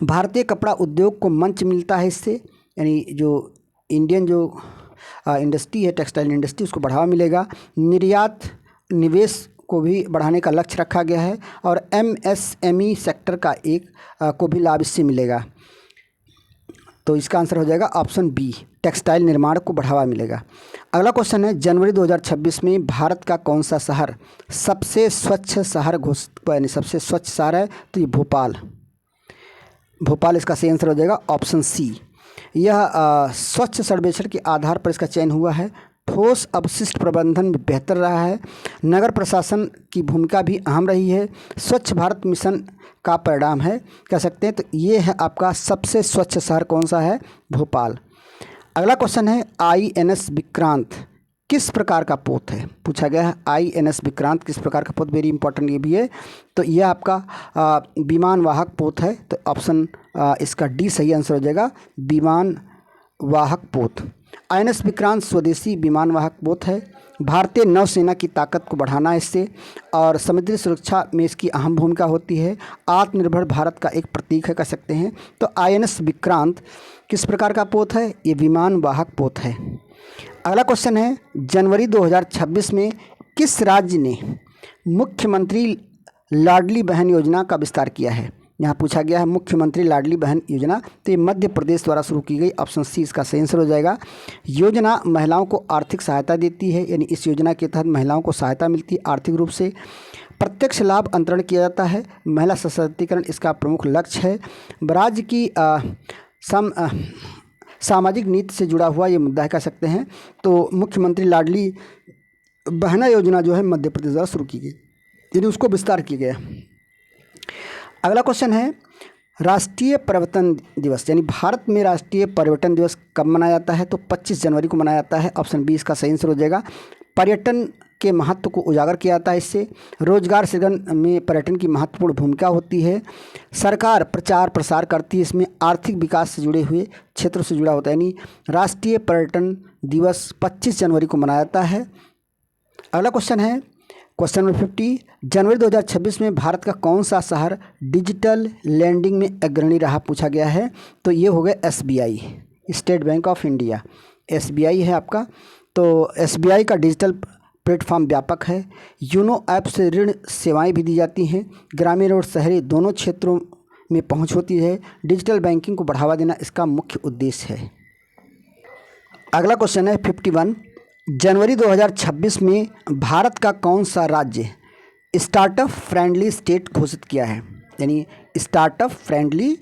भारतीय कपड़ा उद्योग को मंच मिलता है इससे, यानी जो इंडियन जो इंडस्ट्री है टेक्सटाइल इंडस्ट्री उसको बढ़ावा मिलेगा। निर्यात निवेश को भी बढ़ाने का लक्ष्य रखा गया है और MSME सेक्टर का को भी लाभ इससे मिलेगा। तो इसका आंसर हो जाएगा ऑप्शन बी, टेक्सटाइल निर्माण को बढ़ावा मिलेगा। अगला क्वेश्चन है जनवरी 2026 में भारत का कौन सा शहर सबसे स्वच्छ शहर घोषित, यानी सबसे स्वच्छ शहर है? तो ये भोपाल इसका सही आंसर हो जाएगा ऑप्शन सी। यह स्वच्छ सर्वेक्षण के आधार पर इसका चयन हुआ है। ठोस अपशिष्ट प्रबंधन में बेहतर रहा है। नगर प्रशासन की भूमिका भी अहम रही है। स्वच्छ भारत मिशन का परिणाम है, कह सकते हैं। तो ये है आपका सबसे स्वच्छ शहर कौन सा है? भोपाल। अगला क्वेश्चन है INS विक्रांत किस प्रकार का पोत है? पूछा गया है INS विक्रांत किस प्रकार का पोत, वेरी इंपॉर्टेंट ये भी है। तो यह आपका विमान वाहक पोत है। तो ऑप्शन इसका डी सही आंसर हो जाएगा, विमान वाहक पोत। INS विक्रांत स्वदेशी विमान वाहक पोत है। भारतीय नौसेना की ताकत को बढ़ाना है इससे और समुद्री सुरक्षा में इसकी अहम भूमिका होती है। आत्मनिर्भर भारत का एक प्रतीक है, कह सकते हैं। तो INS विक्रांत किस प्रकार का पोत है? ये विमान वाहक पोत है। अगला क्वेश्चन है जनवरी 2026 में किस राज्य ने मुख्यमंत्री लाडली बहन योजना का विस्तार किया है? यहाँ पूछा गया है मुख्यमंत्री लाडली बहन योजना। तो ये मध्य प्रदेश द्वारा शुरू की गई, ऑप्शन सी इसका सही आंसर हो जाएगा। योजना महिलाओं को आर्थिक सहायता देती है, यानी इस योजना के तहत महिलाओं को सहायता मिलती है आर्थिक रूप से। प्रत्यक्ष लाभ अंतरण किया जाता है। महिला सशक्तिकरण इसका प्रमुख लक्ष्य है। राज्य की सामाजिक नीति से जुड़ा हुआ ये मुद्दा है, कह सकते हैं। तो मुख्यमंत्री लाडली बहना योजना जो है मध्य प्रदेश द्वारा शुरू की गई, यानी उसको विस्तार किया गया। अगला क्वेश्चन है राष्ट्रीय पर्यटन दिवस, यानी भारत में राष्ट्रीय पर्यटन दिवस कब मनाया जाता है? तो 25 जनवरी को मनाया जाता है। ऑप्शन बी इसका सही आंसर हो जाएगा। पर्यटन के महत्व को उजागर किया जाता है इससे। रोजगार सृजन में पर्यटन की महत्वपूर्ण भूमिका होती है। सरकार प्रचार प्रसार करती है इसमें। आर्थिक विकास से जुड़े हुए क्षेत्रों से जुड़ा होता है, यानी राष्ट्रीय पर्यटन दिवस 25 जनवरी को मनाया जाता है। अगला क्वेश्चन है क्वेश्चन नंबर 50, जनवरी 2026 में भारत का कौन सा शहर डिजिटल लैंडिंग में अग्रणी रहा? पूछा गया है। तो ये हो गया SBI, state bank of India. SBI है आपका। तो SBI का डिजिटल प्लेटफॉर्म व्यापक है। यूनो ऐप से ऋण सेवाएं भी दी जाती हैं। ग्रामीण और शहरी दोनों क्षेत्रों में पहुंच होती है। डिजिटल बैंकिंग को बढ़ावा देना इसका मुख्य उद्देश्य है। अगला क्वेश्चन है 51। जनवरी 2026 में भारत का कौन सा राज्य स्टार्टअप फ्रेंडली स्टेट घोषित किया है? यानी स्टार्टअप फ्रेंडली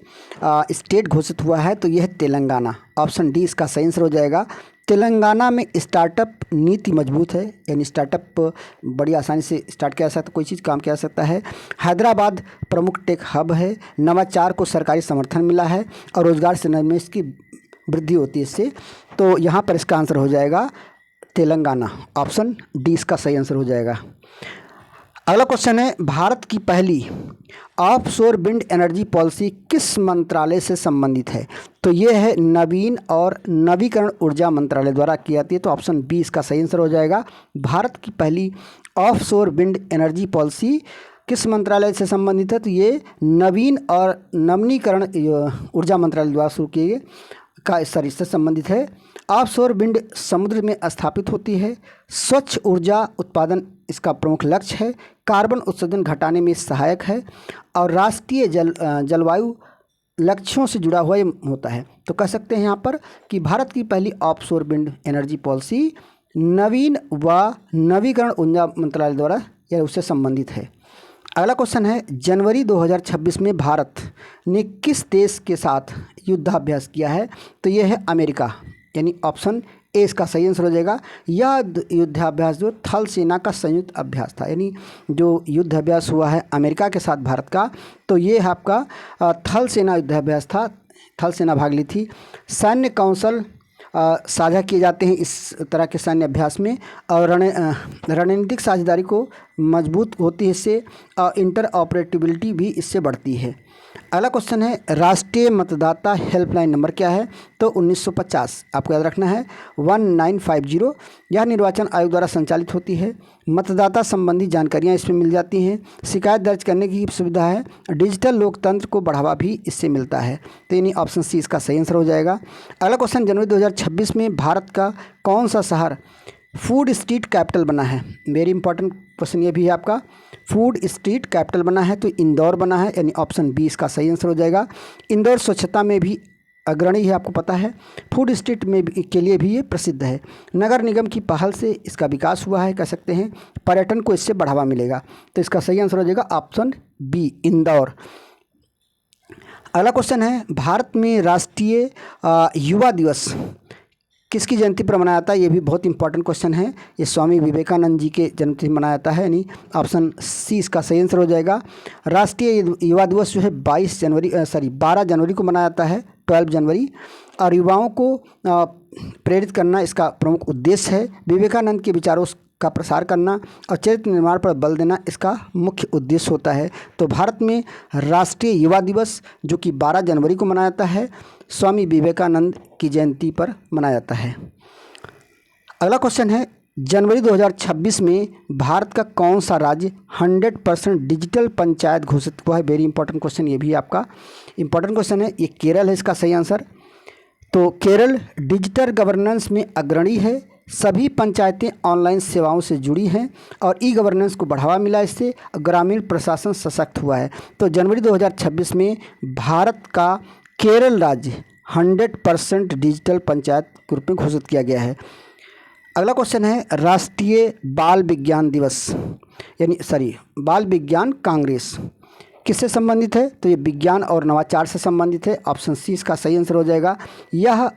स्टेट घोषित हुआ है, तो यह तेलंगाना। ऑप्शन डी इसका सही आंसर हो जाएगा। तेलंगाना में स्टार्टअप नीति मजबूत है, यानी स्टार्टअप बड़ी आसानी से स्टार्ट किया जा सकता है, कोई चीज़ काम किया जा सकता है। हैदराबाद प्रमुख टेक हब है। नवाचार को सरकारी समर्थन मिला है और रोजगार से में इसकी वृद्धि होती है इससे। तो यहाँ पर इसका आंसर हो जाएगा तेलंगाना। ऑप्शन डी इसका सही आंसर हो जाएगा। अगला क्वेश्चन है भारत की पहली ऑफशोर विंड एनर्जी पॉलिसी किस मंत्रालय से संबंधित है? तो ये है नवीन और नवीकरण ऊर्जा मंत्रालय द्वारा की जाती है। तो ऑप्शन बी इसका सही आंसर हो जाएगा। भारत की पहली ऑफशोर विंड एनर्जी पॉलिसी किस मंत्रालय से संबंधित है? तो ये नवीन और नवीनीकरण ऊर्जा मंत्रालय द्वारा शुरू किए इससे संबंधित है। ऑफशोर विंड समुद्र में स्थापित होती है। स्वच्छ ऊर्जा उत्पादन इसका प्रमुख लक्ष्य है। कार्बन उत्सर्जन घटाने में सहायक है और राष्ट्रीय जलवायु लक्ष्यों से जुड़ा हुआ होता है। तो कह सकते हैं यहाँ पर कि भारत की पहली ऑफशोर विंड एनर्जी पॉलिसी नवीन व नवीकरण ऊर्जा मंत्रालय द्वारा या उससे संबंधित है। अगला क्वेश्चन है जनवरी 2026 में भारत ने किस देश के साथ युद्धाभ्यास किया है? तो यह है अमेरिका, यानी ऑप्शन ए इसका सही आंसर हो जाएगा। यह युद्धाभ्यास जो थल सेना का संयुक्त अभ्यास था, यानी जो युद्धाभ्यास हुआ है अमेरिका के साथ भारत का, तो ये है आपका थल सेना युद्धाभ्यास था। थल सेना भाग ली थी। सैन्य कौशल साझा किए जाते हैं इस तरह के सैन्य अभ्यास में और रणनीतिक साझेदारी को मजबूत होती है इससे और इंटर ऑपरेटिबिलिटी भी इससे बढ़ती है। अगला क्वेश्चन है राष्ट्रीय मतदाता हेल्पलाइन नंबर क्या है? तो 1950 आपको याद रखना है 1950। यह निर्वाचन आयोग द्वारा संचालित होती है। मतदाता संबंधी जानकारियां इसमें मिल जाती हैं। शिकायत दर्ज करने की सुविधा है। डिजिटल लोकतंत्र को बढ़ावा भी इससे मिलता है। तो यानी ऑप्शन सी इसका सही आंसर हो जाएगा। अगला क्वेश्चन जनवरी 2026 में भारत का कौन सा शहर फूड स्ट्रीट कैपिटल बना है? वेरी इंपॉर्टेंट क्वेश्चन ये भी है आपका। फूड स्ट्रीट कैपिटल बना है तो इंदौर बना है, यानी ऑप्शन बी इसका सही आंसर हो जाएगा। इंदौर स्वच्छता में भी अग्रणी है, आपको पता है। फूड स्ट्रीट में के लिए भी ये प्रसिद्ध है। नगर निगम की पहल से इसका विकास हुआ है, कह सकते हैं। पर्यटन को इससे बढ़ावा मिलेगा। तो इसका सही आंसर हो जाएगा ऑप्शन बी इंदौर। अगला क्वेश्चन है भारत में राष्ट्रीय युवा दिवस किसकी जयंती पर मनाया जाता है? ये भी बहुत इंपॉर्टेंट क्वेश्चन है। ये स्वामी विवेकानंद जी के जन्मदिन मनाया जाता है, यानी ऑप्शन सी इसका सही आंसर हो जाएगा। राष्ट्रीय युवा दिवस जो है 12 जनवरी को मनाया जाता है, 12 जनवरी। और युवाओं को प्रेरित करना इसका प्रमुख उद्देश्य है। विवेकानंद के विचारों का प्रसार करना और चरित्र निर्माण पर बल देना इसका मुख्य उद्देश्य होता है। तो भारत में राष्ट्रीय युवा दिवस जो कि 12 जनवरी को मनाया जाता है, स्वामी विवेकानंद की जयंती पर मनाया जाता है। अगला क्वेश्चन है जनवरी 2026 में भारत का कौन सा राज्य 100% डिजिटल पंचायत घोषित हुआ है? वेरी इंपॉर्टेंट क्वेश्चन, ये भी आपका इंपॉर्टेंट क्वेश्चन है। ये केरल है इसका सही आंसर। तो केरल डिजिटल गवर्नेंस में अग्रणी है। सभी पंचायतें ऑनलाइन सेवाओं से जुड़ी हैं और ई गवर्नेंस को बढ़ावा मिला, इससे ग्रामीण प्रशासन सशक्त हुआ है। तो जनवरी 2026 में भारत का केरल राज्य 100% डिजिटल पंचायत के रूप में घोषित किया गया है। अगला क्वेश्चन है राष्ट्रीय बाल विज्ञान दिवस बाल विज्ञान कांग्रेस किससे संबंधित है? तो ये विज्ञान और नवाचार से संबंधित है। ऑप्शन सी इसका सही आंसर हो जाएगा। यह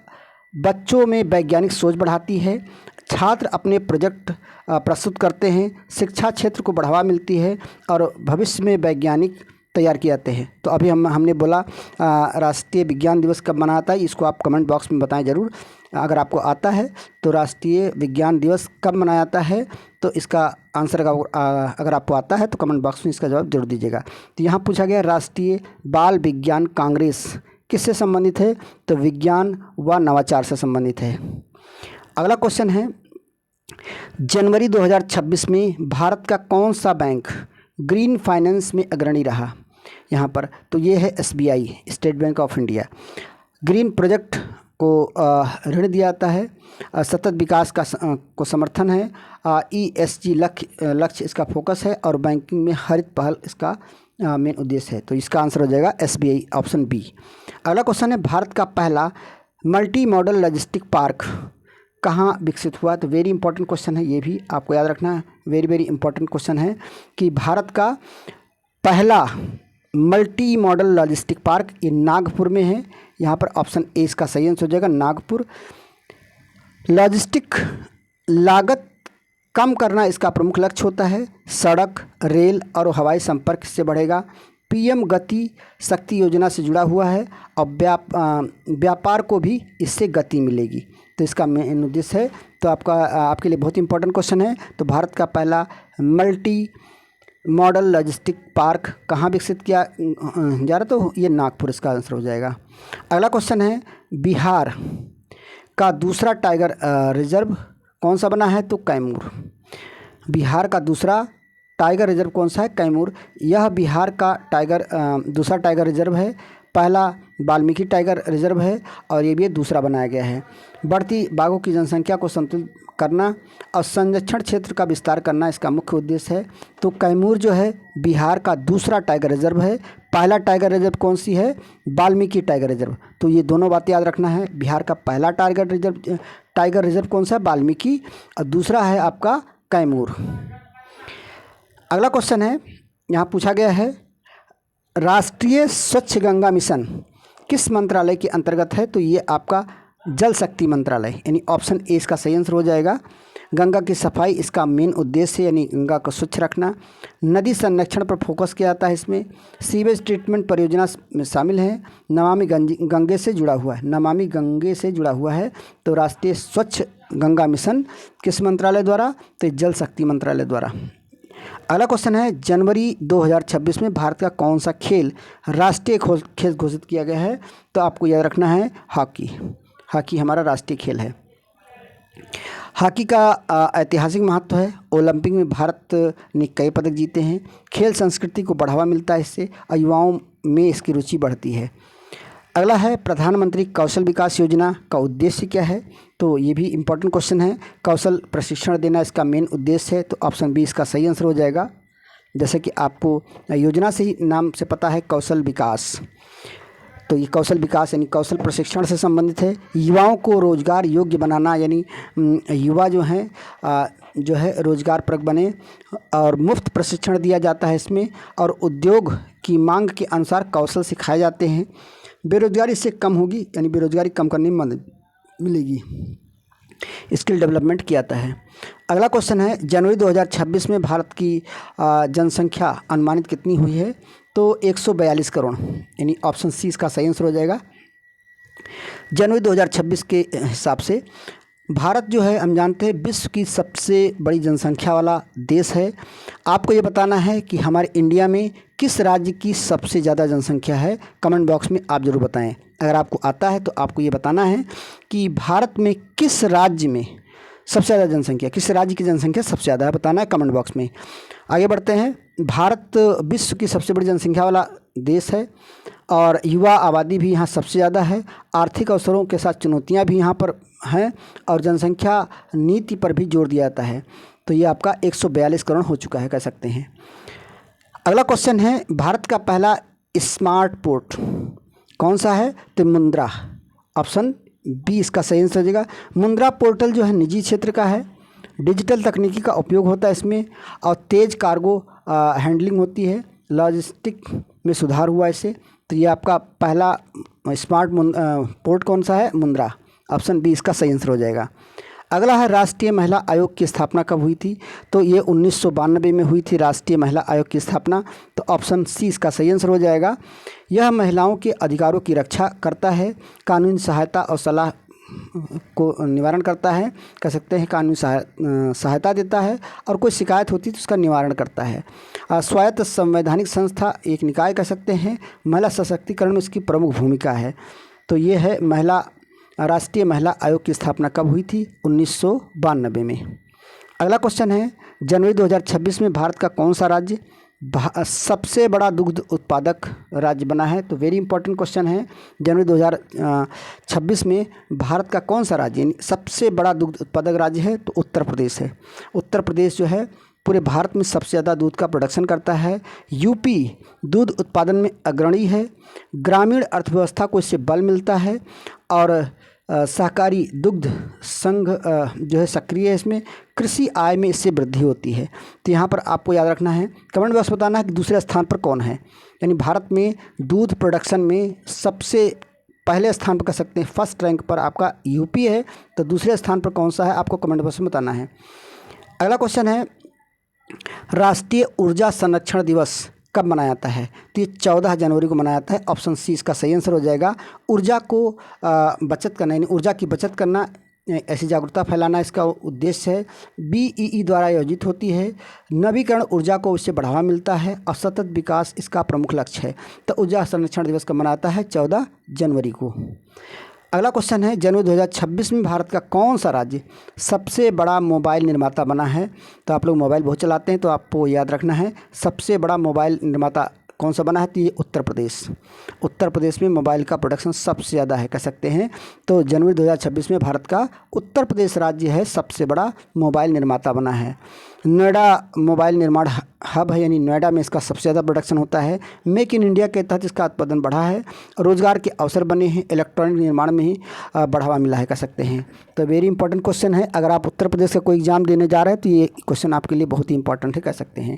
बच्चों में वैज्ञानिक सोच बढ़ाती है। छात्र अपने प्रोजेक्ट प्रस्तुत करते हैं। शिक्षा क्षेत्र को बढ़ावा मिलती है और भविष्य में वैज्ञानिक तैयार किए जाते हैं। तो अभी हमने बोला राष्ट्रीय विज्ञान दिवस कब मनाता है, इसको आप कमेंट बॉक्स में बताएं ज़रूर अगर आपको आता है। तो राष्ट्रीय विज्ञान दिवस कब मनाया जाता है, तो इसका आंसर अगर आपको आता है तो कमेंट बॉक्स में इसका जवाब जरूर दीजिएगा। तो यहाँ पूछा गया राष्ट्रीय बाल विज्ञान कांग्रेस किससे संबंधित है? तो विज्ञान व नवाचार से संबंधित है। अगला क्वेश्चन है जनवरी 2026 में भारत का कौन सा बैंक ग्रीन फाइनेंस में अग्रणी रहा? यहाँ पर तो ये है SBI, state bank of India. Green project को ऋण दिया जाता है। सतत विकास को समर्थन है। ESG लक्ष्य इसका फोकस है और बैंकिंग में हरित पहल इसका मेन उद्देश्य है। तो इसका आंसर हो जाएगा SBI, ऑप्शन बी। अगला क्वेश्चन है, भारत का पहला मल्टी मॉडल लॉजिस्टिक पार्क कहाँ विकसित हुआ? तो वेरी इंपॉर्टेंट क्वेश्चन है, ये भी आपको याद रखना है। वेरी वेरी इंपॉर्टेंट क्वेश्चन है कि भारत का पहला मल्टी मॉडल लॉजिस्टिक पार्क ये नागपुर में है। यहाँ पर ऑप्शन ए इसका सही आंसर हो जाएगा, नागपुर। लॉजिस्टिक लागत कम करना इसका प्रमुख लक्ष्य होता है। सड़क, रेल और हवाई संपर्क से बढ़ेगा। PM गति शक्ति योजना से जुड़ा हुआ है और व्यापार को भी इससे गति मिलेगी। तो इसका मेन उद्देश्य है। तो आपके लिए बहुत इंपॉर्टेंट क्वेश्चन है। तो भारत का पहला मल्टी मॉडल लॉजिस्टिक पार्क कहाँ विकसित किया जा रहा? तो ये नागपुर इसका आंसर हो जाएगा। अगला क्वेश्चन है, बिहार का दूसरा टाइगर रिजर्व कौन सा बना है? तो कैमूर। बिहार का दूसरा टाइगर रिजर्व कौन सा है? कैमूर। यह बिहार का दूसरा टाइगर रिजर्व है। पहला वाल्मीकि टाइगर रिजर्व है और ये भी दूसरा बनाया गया है। बढ़ती बाघों की जनसंख्या को संतुलित करना और संरक्षण क्षेत्र का विस्तार करना इसका मुख्य उद्देश्य है। तो कैमूर जो है बिहार का दूसरा टाइगर रिजर्व है। पहला टाइगर रिजर्व कौन सी है? Valmiki tiger reserve. तो ये दोनों बातें याद रखना है। बिहार का पहला टाइगर रिजर्व कौन सा है? वाल्मीकि, और दूसरा है आपका कैमूर। अगला क्वेश्चन है, यहाँ पूछा गया है, राष्ट्रीय स्वच्छ गंगा मिशन किस मंत्रालय के अंतर्गत है? तो ये आपका जल शक्ति मंत्रालय, यानी ऑप्शन ए इसका सही आंसर हो जाएगा। गंगा की सफाई इसका मेन उद्देश्य है, यानी गंगा को स्वच्छ रखना। नदी संरक्षण पर फोकस किया जाता है इसमें। सीवेज ट्रीटमेंट परियोजना में शामिल है। नमामि गंगे से जुड़ा हुआ है, नमामि गंगे से जुड़ा हुआ है। तो राष्ट्रीय स्वच्छ गंगा मिशन किस मंत्रालय द्वारा? तो जल शक्ति मंत्रालय द्वारा। अगला क्वेश्चन है, जनवरी 2026 में भारत का कौन सा खेल राष्ट्रीय खेल घोषित किया गया है? तो आपको याद रखना है हॉकी। हॉकी हमारा राष्ट्रीय खेल है। हॉकी का ऐतिहासिक महत्व है। ओलंपिक में भारत ने कई पदक जीते हैं। खेल संस्कृति को बढ़ावा मिलता है इससे, और युवाओं में इसकी रुचि बढ़ती है। अगला है, प्रधानमंत्री कौशल विकास योजना का उद्देश्य क्या है? तो ये भी इम्पोर्टेंट क्वेश्चन है। कौशल प्रशिक्षण देना इसका मेन उद्देश्य है। तो ऑप्शन बी इसका सही आंसर हो जाएगा। जैसे कि आपको योजना से ही नाम से पता है, कौशल विकास। तो ये कौशल विकास यानी कौशल प्रशिक्षण से संबंधित है। युवाओं को रोजगार योग्य बनाना, यानी युवा जो है रोजगारपरक बने, और मुफ्त प्रशिक्षण दिया जाता है इसमें, और उद्योग की मांग के अनुसार कौशल सिखाए जाते हैं। बेरोजगारी इससे कम होगी, यानी बेरोजगारी कम करने में मदद मिलेगी। स्किल डेवलपमेंट किया जाता है। अगला क्वेश्चन है, जनवरी 2026 में भारत की जनसंख्या अनुमानित कितनी हुई है? तो 142 करोड़, यानी ऑप्शन सी इसका सही आंसर हो जाएगा। जनवरी 2026 के हिसाब से भारत जो है, हम जानते हैं विश्व की सबसे बड़ी जनसंख्या वाला देश है। आपको ये बताना है कि हमारे इंडिया में किस राज्य की सबसे ज़्यादा जनसंख्या है। कमेंट बॉक्स में आप ज़रूर बताएं। अगर आपको आता है तो आपको ये बताना है कि भारत में किस राज्य में सबसे ज़्यादा जनसंख्या, किस राज्य की जनसंख्या सबसे ज़्यादा है, बताना है कमेंट बॉक्स में। आगे बढ़ते हैं। भारत विश्व की सबसे बड़ी जनसंख्या वाला देश है और युवा आबादी भी यहाँ सबसे ज़्यादा है। आर्थिक अवसरों के साथ चुनौतियाँ भी यहाँ पर हैं और जनसंख्या नीति पर भी जोर दिया जाता है। तो ये आपका 142 करोड़ हो चुका है, कह सकते हैं। अगला क्वेश्चन है, भारत का पहला स्मार्ट पोर्ट कौन सा है? तो मुंद्रा, ऑप्शन बी इसका सही आंसर हो जाएगा। मुंद्रा पोर्टल जो है निजी क्षेत्र का है। डिजिटल तकनीकी का उपयोग होता है इसमें, और तेज़ कार्गो हैंडलिंग होती है। लॉजिस्टिक में सुधार हुआ इससे। तो ये आपका पहला स्मार्ट पोर्ट कौन सा है? मुंद्रा, ऑप्शन बी इसका सही आंसर हो जाएगा। अगला है, राष्ट्रीय महिला आयोग की स्थापना कब हुई थी? तो ये 1992 में हुई थी राष्ट्रीय महिला आयोग की स्थापना। तो ऑप्शन सी इसका सही आंसर हो जाएगा। यह महिलाओं के अधिकारों की रक्षा करता है, कानूनी सहायता और सलाह को निवारण करता है, कह सकते हैं कानूनी सहायता देता है, और कोई शिकायत होती है तो उसका निवारण करता है। स्वायत्त संवैधानिक संस्था, एक निकाय कह सकते हैं। महिला सशक्तिकरण में इसकी प्रमुख भूमिका है। तो ये है राष्ट्रीय महिला आयोग की स्थापना कब हुई थी? 1992 में। अगला क्वेश्चन है, जनवरी 2026 में भारत का कौन सा राज्य सबसे बड़ा दुग्ध उत्पादक राज्य बना है। तो वेरी इंपॉर्टेंट क्वेश्चन है, जनवरी 2026 में भारत का कौन सा राज्य यानी सबसे बड़ा दुग्ध उत्पादक राज्य है? तो उत्तर प्रदेश है। उत्तर प्रदेश जो है पूरे भारत में सबसे ज़्यादा दूध का प्रोडक्शन करता है। यूपी दूध उत्पादन में अग्रणी है। ग्रामीण अर्थव्यवस्था को इससे बल मिलता है और सहकारी दुग्ध संघ जो है सक्रिय है। इसमें कृषि आय में इससे वृद्धि होती है। तो यहाँ पर आपको याद रखना है, कमेंट बॉक्स बताना है कि दूसरे स्थान पर कौन है। यानी भारत में दूध प्रोडक्शन में सबसे पहले स्थान पर कह सकते हैं, फर्स्ट रैंक पर आपका यूपी है। तो दूसरे स्थान पर कौन सा है आपको कमेंट बॉक्स में बताना है। अगला क्वेश्चन है, राष्ट्रीय ऊर्जा संरक्षण दिवस कब मनाया जाता है? तो ये 14 जनवरी को मनाया जाता है। ऑप्शन सी इसका सही आंसर हो जाएगा। ऊर्जा को बचत करना यानी ऊर्जा की बचत करना, ऐसी जागरूकता फैलाना इसका उद्देश्य है। BEE द्वारा आयोजित होती है। नवीकरण ऊर्जा को इससे बढ़ावा मिलता है और सतत विकास इसका प्रमुख लक्ष्य है। तो ऊर्जा संरक्षण दिवस कब मनाता है? 14 जनवरी को। अगला क्वेश्चन है, जनवरी 2026 में भारत का कौन सा राज्य सबसे बड़ा मोबाइल निर्माता बना है? तो आप लोग मोबाइल बहुत चलाते हैं तो आपको याद रखना है, सबसे बड़ा मोबाइल निर्माता कौन सा बना है? तो ये उत्तर प्रदेश। उत्तर प्रदेश में मोबाइल का प्रोडक्शन सबसे ज़्यादा है कह सकते हैं। तो जनवरी 2026 में भारत का उत्तर प्रदेश राज्य है सबसे बड़ा मोबाइल निर्माता बना है। नोएडा मोबाइल निर्माण हब है, यानी नोएडा में इसका सबसे ज़्यादा प्रोडक्शन होता है। मेक इन इंडिया के तहत इसका उत्पादन बढ़ा है। रोजगार के अवसर बने हैं, इलेक्ट्रॉनिक निर्माण में ही बढ़ावा मिला है कह सकते हैं। तो वेरी इंपॉर्टेंट क्वेश्चन है, अगर आप उत्तर प्रदेश का कोई एग्जाम देने जा रहे हैं तो ये क्वेश्चन आपके लिए बहुत ही इंपॉर्टेंट है कह सकते हैं।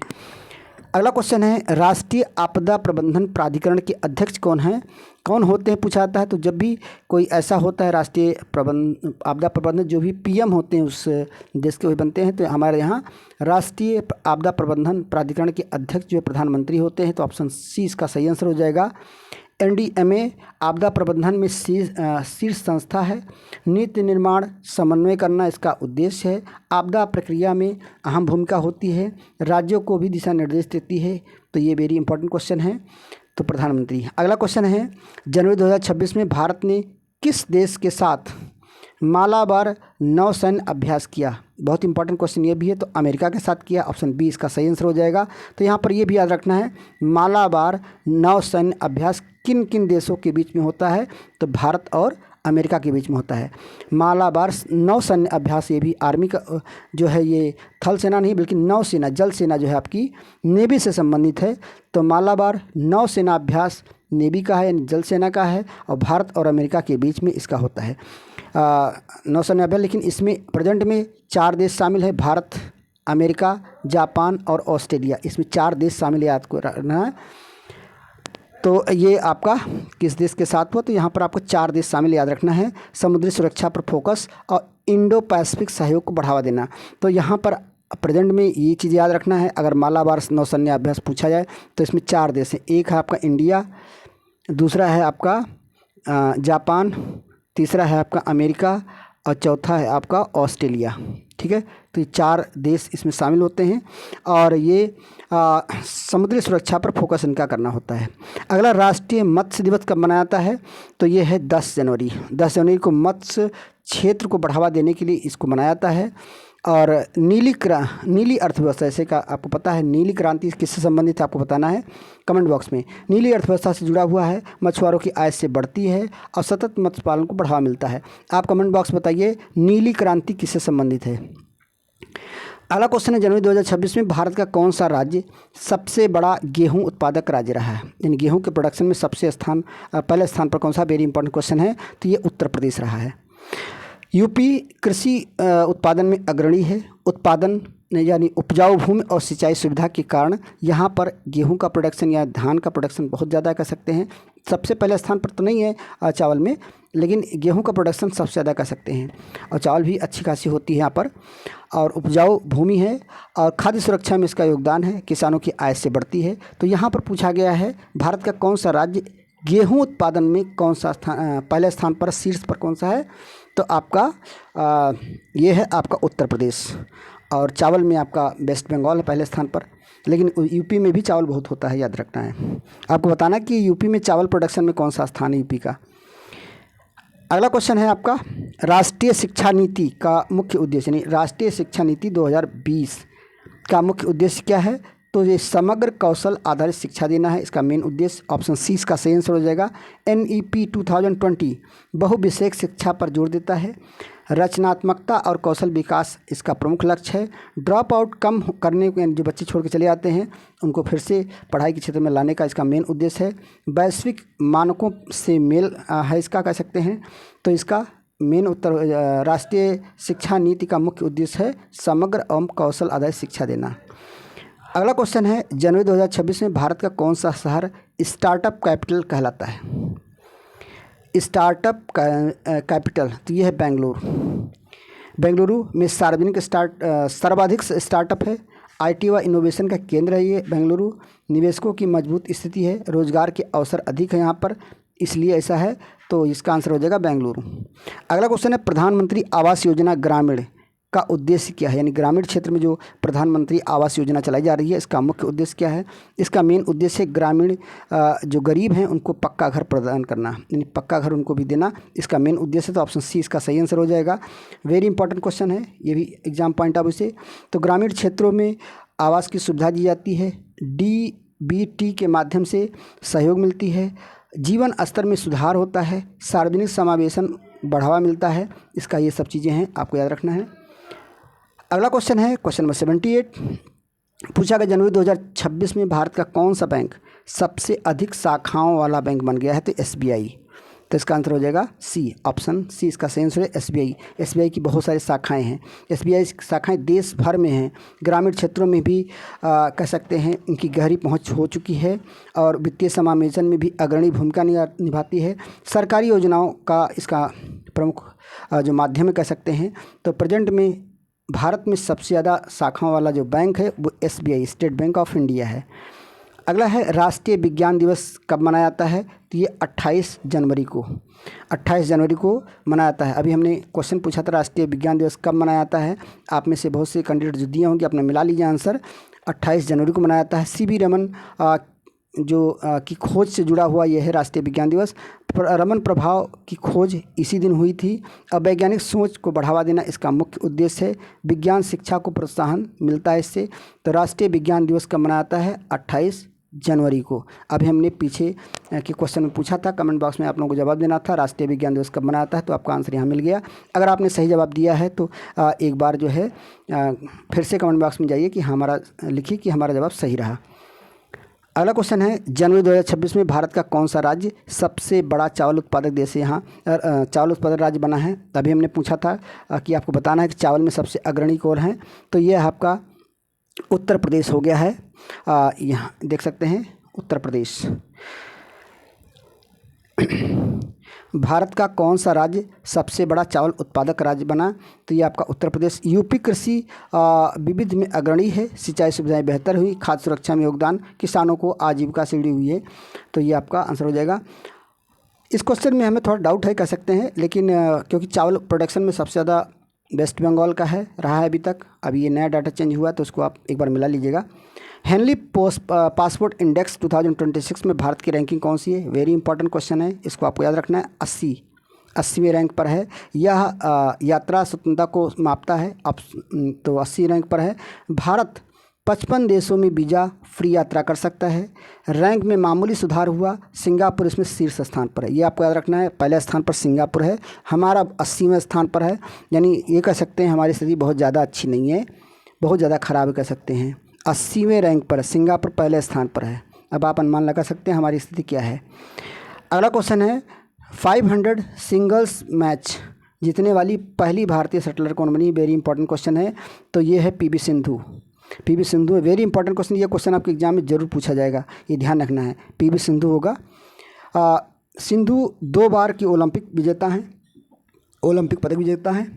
अगला क्वेश्चन है, राष्ट्रीय आपदा प्रबंधन प्राधिकरण के अध्यक्ष कौन हैं? कौन होते हैं पूछा जाता है। तो जब भी कोई ऐसा होता है राष्ट्रीय आपदा प्रबंधन, जो भी PM होते हैं उस देश के वही बनते हैं। तो हमारे यहाँ राष्ट्रीय आपदा प्रबंधन प्राधिकरण के अध्यक्ष जो प्रधानमंत्री होते हैं। तो ऑप्शन सी इसका सही आंसर हो जाएगा। NDMA आपदा प्रबंधन में शीर्ष संस्था है। नीति निर्माण समन्वय करना इसका उद्देश्य है। आपदा प्रक्रिया में अहम भूमिका होती है। राज्यों को भी दिशा निर्देश देती है। तो ये वेरी इंपॉर्टेंट क्वेश्चन है। तो प्रधानमंत्री। अगला क्वेश्चन है, जनवरी 2026 में भारत ने किस देश के साथ मालाबार नौसैन्य अभ्यास किया? बहुत इंपॉर्टेंट क्वेश्चन ये भी है। तो अमेरिका के साथ किया। ऑप्शन बी इसका सही आंसर हो जाएगा। तो यहाँ पर ये भी याद रखना है, मालाबार नौसैन्य अभ्यास किन किन देशों के बीच में होता है? तो भारत और अमेरिका के बीच में होता है। मालाबार नौसैन्य अभ्यास, ये भी आर्मी का जो है, ये थल सेना नहीं बल्कि नौसेना, जल सेना जो है आपकी नेवी से संबंधित है। तो मालाबार नौसेना अभ्यास नेवी का है यानी जल सेना का है और भारत और अमेरिका के बीच में इसका होता है नौसैन्य अभ्यास। लेकिन इसमें प्रेजेंट में 4 देश शामिल है, भारत, अमेरिका, जापान और ऑस्ट्रेलिया। इसमें 4 देश शामिल है, आपको रखना है। तो ये आपका किस देश के साथ हुआ? तो यहाँ पर आपको 4 देश शामिल याद रखना है। समुद्री सुरक्षा पर फोकस और इंडो पैसिफिक सहयोग को बढ़ावा देना। तो यहाँ पर प्रेजेंट में ये चीज़ याद रखना है। अगर मालाबार नौसैन्य अभ्यास पूछा जाए तो इसमें 4 देश हैं। एक है आपका इंडिया, दूसरा है आपका जापान, तीसरा है आपका अमेरिका और चौथा है आपका ऑस्ट्रेलिया। ठीक है, तो ये 4 देश इसमें शामिल होते हैं और ये समुद्री सुरक्षा पर फोकस इनका करना होता है। अगला, राष्ट्रीय मत्स्य दिवस कब मनाया जाता है? तो ये है 10 जनवरी। 10 जनवरी को मत्स्य क्षेत्र को बढ़ावा देने के लिए इसको मनाया जाता है। और नीली अर्थव्यवस्था, जैसे का आपको पता है नीली क्रांति किससे संबंधित है आपको बताना है कमेंट बॉक्स में। नीली अर्थव्यवस्था से जुड़ा हुआ है, मछुआरों की आय से बढ़ती है और सतत मत्स्य पालन को बढ़ावा मिलता है। आप कमेंट बॉक्स बताइए नीली क्रांति किससे संबंधित है। अगला क्वेश्चन है, जनवरी 2026 में भारत का कौन सा राज्य सबसे बड़ा गेहूं उत्पादक राज्य रहा है? यानी गेहूं के प्रोडक्शन में पहले स्थान पर कौन सा? वेरी इंपॉर्टेंट क्वेश्चन है। तो ये उत्तर प्रदेश रहा है। यूपी कृषि उत्पादन में अग्रणी है। उत्पादन यानी उपजाऊ भूमि और सिंचाई सुविधा के कारण यहाँ पर गेहूं का प्रोडक्शन या धान का प्रोडक्शन बहुत ज़्यादा कह सकते हैं। सबसे पहले स्थान पर तो नहीं है चावल में, लेकिन गेहूं का प्रोडक्शन सबसे ज़्यादा कह सकते हैं और चावल भी अच्छी खासी होती है यहाँ पर। और उपजाऊ भूमि है और खाद्य सुरक्षा में इसका योगदान है, किसानों की आय से बढ़ती है। तो यहाँ पर पूछा गया है भारत का कौन सा राज्य गेहूं उत्पादन में कौन सा पहले स्थान पर, शीर्ष पर कौन सा है? तो आपका ये है आपका उत्तर प्रदेश। और चावल में आपका वेस्ट बंगाल है पहले स्थान पर, लेकिन यूपी में भी चावल बहुत होता है, याद रखना है आपको। बताना कि यूपी में चावल प्रोडक्शन में कौन सा स्थान है यूपी का। अगला क्वेश्चन है आपका, राष्ट्रीय शिक्षा नीति का मुख्य उद्देश्य, यानी राष्ट्रीय शिक्षा नीति 2020 का मुख्य उद्देश्य क्या है? तो ये समग्र कौशल आधारित शिक्षा देना है इसका मेन उद्देश्य। ऑप्शन सी इसका सही आंसर हो जाएगा। NEP 2020 बहुविषयक शिक्षा पर जोर देता है। रचनात्मकता और कौशल विकास इसका प्रमुख लक्ष्य है। ड्रॉप आउट कम करने को, जो बच्चे छोड़ के चले जाते हैं उनको फिर से पढ़ाई के क्षेत्र में लाने का इसका मेन उद्देश्य है। वैश्विक मानकों से मेल है इसका कह सकते हैं। तो इसका मेन उत्तर राष्ट्रीय शिक्षा नीति का मुख्य उद्देश्य है समग्र एवं कौशल आधारित शिक्षा देना। अगला क्वेश्चन है, जनवरी 2026 में भारत का कौन सा शहर स्टार्टअप कैपिटल कहलाता है? स्टार्टअप कैपिटल, तो ये है बेंगलुरु। बेंगलुरु में सर्वाधिक स्टार्टअप है। IT व इनोवेशन का केंद्र है ये बेंगलुरु। निवेशकों की मजबूत स्थिति है। रोजगार के अवसर अधिक है यहाँ पर, इसलिए ऐसा है। तो इसका आंसर हो जाएगा बेंगलुरु। अगला क्वेश्चन है, प्रधानमंत्री आवास योजना ग्रामीण का उद्देश्य क्या है? यानी ग्रामीण क्षेत्र में जो प्रधानमंत्री आवास योजना चलाई जा रही है इसका मुख्य उद्देश्य क्या है? इसका मेन उद्देश्य है ग्रामीण जो गरीब हैं उनको पक्का घर प्रदान करना, यानी पक्का घर उनको भी देना, इसका मेन उद्देश्य है। तो ऑप्शन सी इसका सही आंसर हो जाएगा। वेरी इंपॉर्टेंट क्वेश्चन है, ये भी एग्जाम पॉइंट ऑफ से। तो ग्रामीण क्षेत्रों में आवास की सुविधा दी जाती है। DBT के माध्यम से सहयोग मिलती है। जीवन स्तर में सुधार होता है। सार्वजनिक समावेशन बढ़ावा मिलता है। इसका ये सब चीज़ें हैं, आपको याद रखना है। अगला क्वेश्चन है क्वेश्चन नंबर 78, पूछा गया जनवरी 2026 में भारत का कौन सा बैंक सबसे अधिक शाखाओं वाला बैंक बन गया है? तो SBI। तो इसका आंसर हो जाएगा सी, ऑप्शन सी इसका सही आंसर है SBI। SBI की बहुत सारी शाखाएं हैं। SBI शाखाएं देश भर में हैं। ग्रामीण क्षेत्रों में भी कह सकते हैं इनकी गहरी पहुंच हो चुकी है और वित्तीय समावेशन में भी अग्रणी भूमिका निभाती है। सरकारी योजनाओं का इसका प्रमुख जो माध्यम कह सकते हैं। तो प्रेजेंट में भारत में सबसे ज़्यादा शाखाओं वाला जो बैंक है वो SBI, state bank of India है। अगला है, राष्ट्रीय विज्ञान दिवस कब मनाया जाता है? तो ये 28 जनवरी को मनाया जाता है। अभी हमने क्वेश्चन पूछा था राष्ट्रीय विज्ञान दिवस कब मनाया जाता है। आप में से बहुत से कैंडिडेट जो दिए होंगे अपना मिला लीजिए आंसर। 28 जनवरी को मनाया जाता है। CV रमन की खोज से जुड़ा हुआ यह है राष्ट्रीय विज्ञान दिवस। रमन प्रभाव की खोज इसी दिन हुई थी। अब वैज्ञानिक सोच को बढ़ावा देना इसका मुख्य उद्देश्य है। विज्ञान शिक्षा को प्रोत्साहन मिलता है इससे। तो राष्ट्रीय विज्ञान दिवस कब मनाया जाता है? 28 जनवरी को। अभी हमने पीछे के क्वेश्चन में पूछा था, कमेंट बॉक्स में आप लोगों को जवाब देना था राष्ट्रीय विज्ञान दिवस कब मनाया जाता है। तो आपका आंसर यहाँ मिल गया। अगर आपने सही जवाब दिया है तो एक बार जो है फिर से कमेंट बॉक्स में जाइए कि हमारा लिखिए कि हमारा जवाब सही रहा। अगला क्वेश्चन है, जनवरी 2026 में भारत का कौन सा राज्य सबसे बड़ा चावल उत्पादक देश है? यहाँ चावल उत्पादक राज्य बना है। तभी हमने पूछा था कि आपको बताना है कि चावल में सबसे अग्रणी कौन है। तो ये आपका उत्तर प्रदेश हो गया है। यहाँ देख सकते हैं उत्तर प्रदेश। भारत का कौन सा राज्य सबसे बड़ा चावल उत्पादक राज्य बना? तो ये आपका उत्तर प्रदेश। यूपी कृषि विविध में अग्रणी है। सिंचाई सुविधाएं बेहतर हुई। खाद्य सुरक्षा में योगदान। किसानों को आजीविका से जुड़ी हुई है। तो ये आपका आंसर हो जाएगा। इस क्वेश्चन में हमें थोड़ा डाउट है कह सकते हैं, लेकिन क्योंकि चावल प्रोडक्शन में सबसे ज़्यादा वेस्ट बंगाल का रहा है अभी तक। अभी ये नया डाटा चेंज हुआ तो उसको आप एक बार मिला लीजिएगा। हेनली पासपोर्ट इंडेक्स 2026 में भारत की रैंकिंग कौन सी है? वेरी इंपॉर्टेंट क्वेश्चन है, इसको आपको याद रखना है। 80वें रैंक पर है। यह यात्रा स्वतंत्रता को मापता है। अब तो 80 रैंक पर है। भारत 55 देशों में वीज़ा फ्री यात्रा कर सकता है। रैंक में मामूली सुधार हुआ। सिंगापुर इसमें शीर्ष स्थान पर है। ये आपको याद रखना है। पहले स्थान पर सिंगापुर है, हमारा 80वें स्थान पर है। यानी ये कह सकते हैं हमारी स्थिति बहुत ज़्यादा अच्छी नहीं है, बहुत ज़्यादा ख़राब कह सकते हैं। 80वें रैंक पर सिंगापुर पहले स्थान पर है। अब आप अनुमान लगा सकते हैं हमारी स्थिति क्या है। अगला क्वेश्चन है, 500 सिंगल्स मैच जीतने वाली पहली भारतीय शटलर कौन बनी? वेरी इंपॉर्टेंट क्वेश्चन है। तो ये है PV सिंधु। PV सिंधु है। Very important question. ये क्वेश्चन आपके एग्जाम में जरूर पूछा जाएगा, ये ध्यान रखना है। PV सिंधु होगा। सिंधु 2 बार की ओलंपिक विजेता हैं, ओलंपिक पदक विजेता हैं।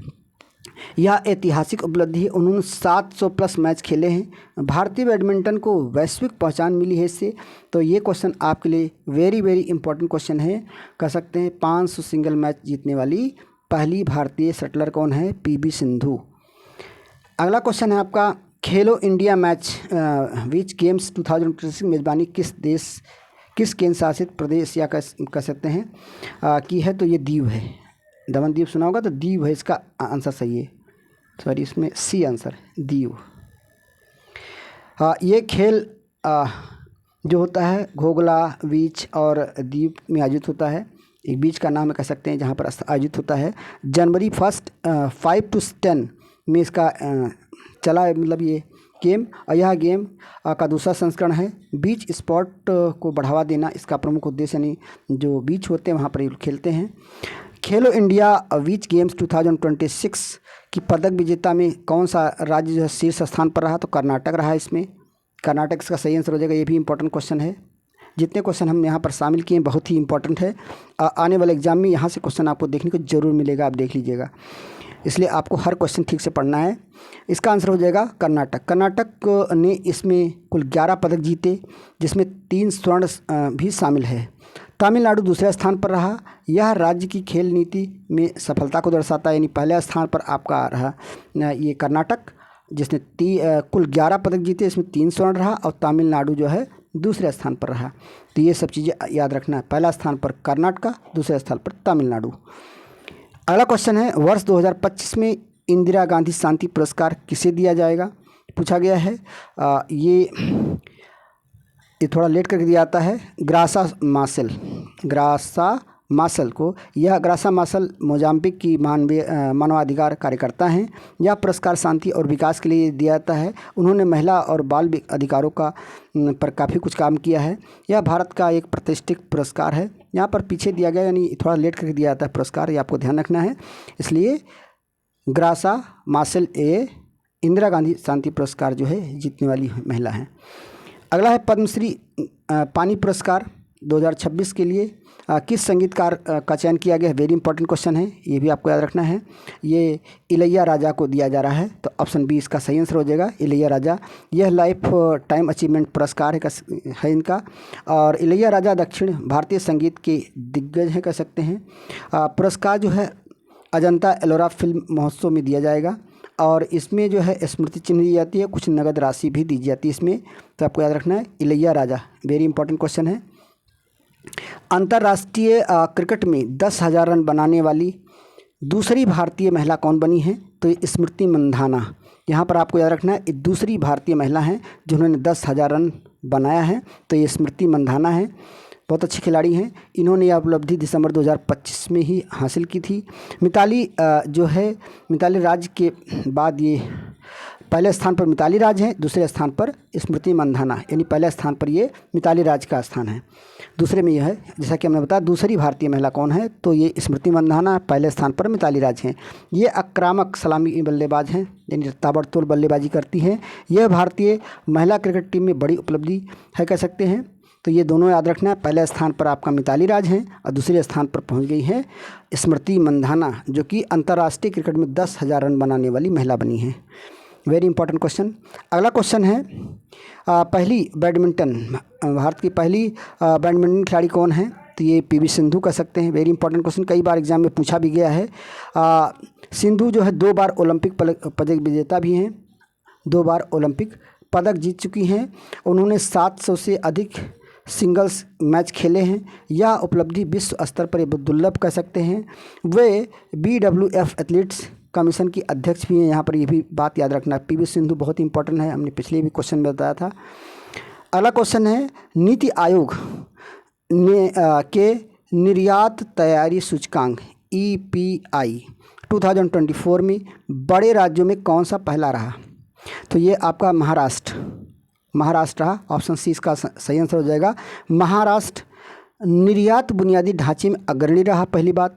यह ऐतिहासिक उपलब्धि है। उन्होंने 700 प्लस मैच खेले हैं। भारतीय बैडमिंटन को वैश्विक पहचान मिली है इससे। तो ये क्वेश्चन आपके लिए वेरी वेरी इंपॉर्टेंट क्वेश्चन है, कह सकते हैं। 500 सिंगल मैच जीतने वाली पहली भारतीय शटलर कौन है? PV सिंधु। अगला क्वेश्चन है आपका, खेलो इंडिया मैच विच गेम्स 2026 मेज़बानी किस केंद्र शासित प्रदेश या कह सकते हैं की है? तो ये दीव है। दमन दीव सुना होगा, तो दीव है इसका आंसर सही है। सॉरी, इसमें सी आंसर दीव। ये खेल जो होता है घोगला बीच और द्वीप में आयोजित होता है। एक बीच का नाम कह सकते हैं जहाँ पर आयोजित होता है। जनवरी 1 5 to 10 में इसका चला है, मतलब ये गेम। और यह गेम का दूसरा संस्करण है। बीच स्पोर्ट को बढ़ावा देना इसका प्रमुख उद्देश्य, यानी जो बीच होते हैं वहाँ पर ये खेलते हैं। खेलो इंडिया बीच गेम्स 2026 की पदक विजेता में कौन सा राज्य जो है शीर्ष स्थान पर रहा? तो कर्नाटक रहा। इसमें कर्नाटक इसका सही आंसर हो जाएगा। ये भी इंपॉर्टेंट क्वेश्चन है। जितने क्वेश्चन हम यहाँ पर शामिल किए हैं बहुत ही इंपॉर्टेंट है। आने वाले एग्जाम में यहाँ से क्वेश्चन आपको देखने को ज़रूर मिलेगा, आप देख लीजिएगा। इसलिए आपको हर क्वेश्चन ठीक से पढ़ना है। इसका आंसर हो जाएगा कर्नाटक। कर्नाटक ने इसमें कुल 11 पदक जीते, जिसमें 3 स्वर्ण भी शामिल है। तमिलनाडु दूसरे स्थान पर रहा। यह राज्य की खेल नीति में सफलता को दर्शाता है, यानी पहले स्थान पर आपका रहा ये कर्नाटक, जिसने कुल 11 पदक जीते, इसमें 3 स्वर्ण रहा। और तमिलनाडु जो है दूसरे स्थान पर रहा। तो ये सब चीज़ें याद रखना है। पहला स्थान पर कर्नाटक, दूसरे स्थान पर तमिलनाडु। अगला क्वेश्चन है, वर्ष 2025 में इंदिरा गांधी शांति पुरस्कार किसे दिया जाएगा? पूछा गया है। ये थोड़ा लेट करके दिया जाता है। ग्रासा मार्शल को। यह ग्रासा मार्शल मोजाम्बिक की मानवाधिकार कार्यकर्ता हैं। यह पुरस्कार शांति और विकास के लिए दिया जाता है। उन्होंने महिला और बाल अधिकारों पर काफ़ी कुछ काम किया है। यह भारत का एक प्रतिष्ठित पुरस्कार है। यहाँ पर पीछे दिया गया, यानी थोड़ा लेट करके दिया जाता है पुरस्कार, ये आपको ध्यान रखना है। इसलिए ग्रासा मार्शल इंदिरा गांधी शांति पुरस्कार जो है जीतने वाली महिला हैं। अगला है पद्मश्री पानी पुरस्कार 2026 के लिए किस संगीतकार का चयन किया गया है? वेरी इंपॉर्टेंट क्वेश्चन है, ये भी आपको याद रखना है। ये इलैयाराजा को दिया जा रहा है। तो ऑप्शन बी इसका सही आंसर हो जाएगा, इलैयाराजा। यह लाइफ टाइम अचीवमेंट पुरस्कार है इनका। और इलैयाराजा दक्षिण भारतीय संगीत के दिग्गज हैं, कह सकते हैं। पुरस्कार जो है अजंता एलोरा फिल्म महोत्सव में दिया जाएगा। और इसमें जो है स्मृति चिन्ह दी जाती है, कुछ नगद राशि भी दी जाती है इसमें। तो आपको याद रखना है इलैयाराजा। वेरी इंपॉर्टेंट क्वेश्चन है। अंतर्राष्ट्रीय क्रिकेट में 10,000 रन बनाने वाली दूसरी भारतीय महिला कौन बनी है? तो ये स्मृति मंधाना। यहाँ पर आपको याद रखना है ये दूसरी भारतीय महिला हैं जिन्होंने 10,000 रन बनाया है। तो ये स्मृति मंधाना है। बहुत अच्छी खिलाड़ी हैं। इन्होंने यह उपलब्धि दिसंबर 2025 में ही हासिल की थी। मिताली जो है मिताली राज के बाद ये पहले स्थान पर मिताली राज हैं, दूसरे स्थान पर स्मृति मंधाना, यानी पहले स्थान पर ये मिताली राज का स्थान है। दूसरे में यह है, जैसा कि हमने बताया दूसरी भारतीय महिला कौन है, तो ये स्मृति मंधाना, पहले स्थान पर मिताली राज हैं। ये आक्रामक सलामी बल्लेबाज हैं, यानी ताबड़तोड़ बल्लेबाजी करती हैं। यह भारतीय महिला क्रिकेट टीम में बड़ी उपलब्धि है, कह सकते हैं। तो ये दोनों याद रखना है। पहले स्थान पर आपका मिताली राज हैं और दूसरे स्थान पर पहुंच गई है स्मृति मंधाना, जो कि अंतर्राष्ट्रीय क्रिकेट में 10,000 रन बनाने वाली महिला बनी है। Very important question. अगला क्वेश्चन है, भारत की पहली बैडमिंटन खिलाड़ी कौन है? तो ये पीवी सिंधु कह सकते हैं। वेरी इंपॉर्टेंट क्वेश्चन, कई बार एग्जाम में पूछा भी गया है। सिंधु जो है 2 बार ओलंपिक पदक विजेता भी हैं, 2 बार ओलंपिक पदक जीत चुकी हैं। उन्होंने 700 से अधिक सिंगल्स मैच खेले हैं। यह उपलब्धि विश्व स्तर पर दुर्लभ कह सकते हैं। वे BWF एथलीट्स कमीशन की अध्यक्ष भी हैं। यहाँ पर ये भी बात याद रखना है। पीवी सिंधु बहुत इंपॉर्टेंट है, हमने पिछले भी क्वेश्चन में बताया था। अगला क्वेश्चन है, नीति आयोग के निर्यात तैयारी सूचकांक EPI 2024 में बड़े राज्यों में कौन सा पहला रहा? तो ये आपका महाराष्ट्र रहा। ऑप्शन सी इसका सही आंसर हो जाएगा। महाराष्ट्र निर्यात बुनियादी ढांचे में अग्रणी रहा, पहली बात।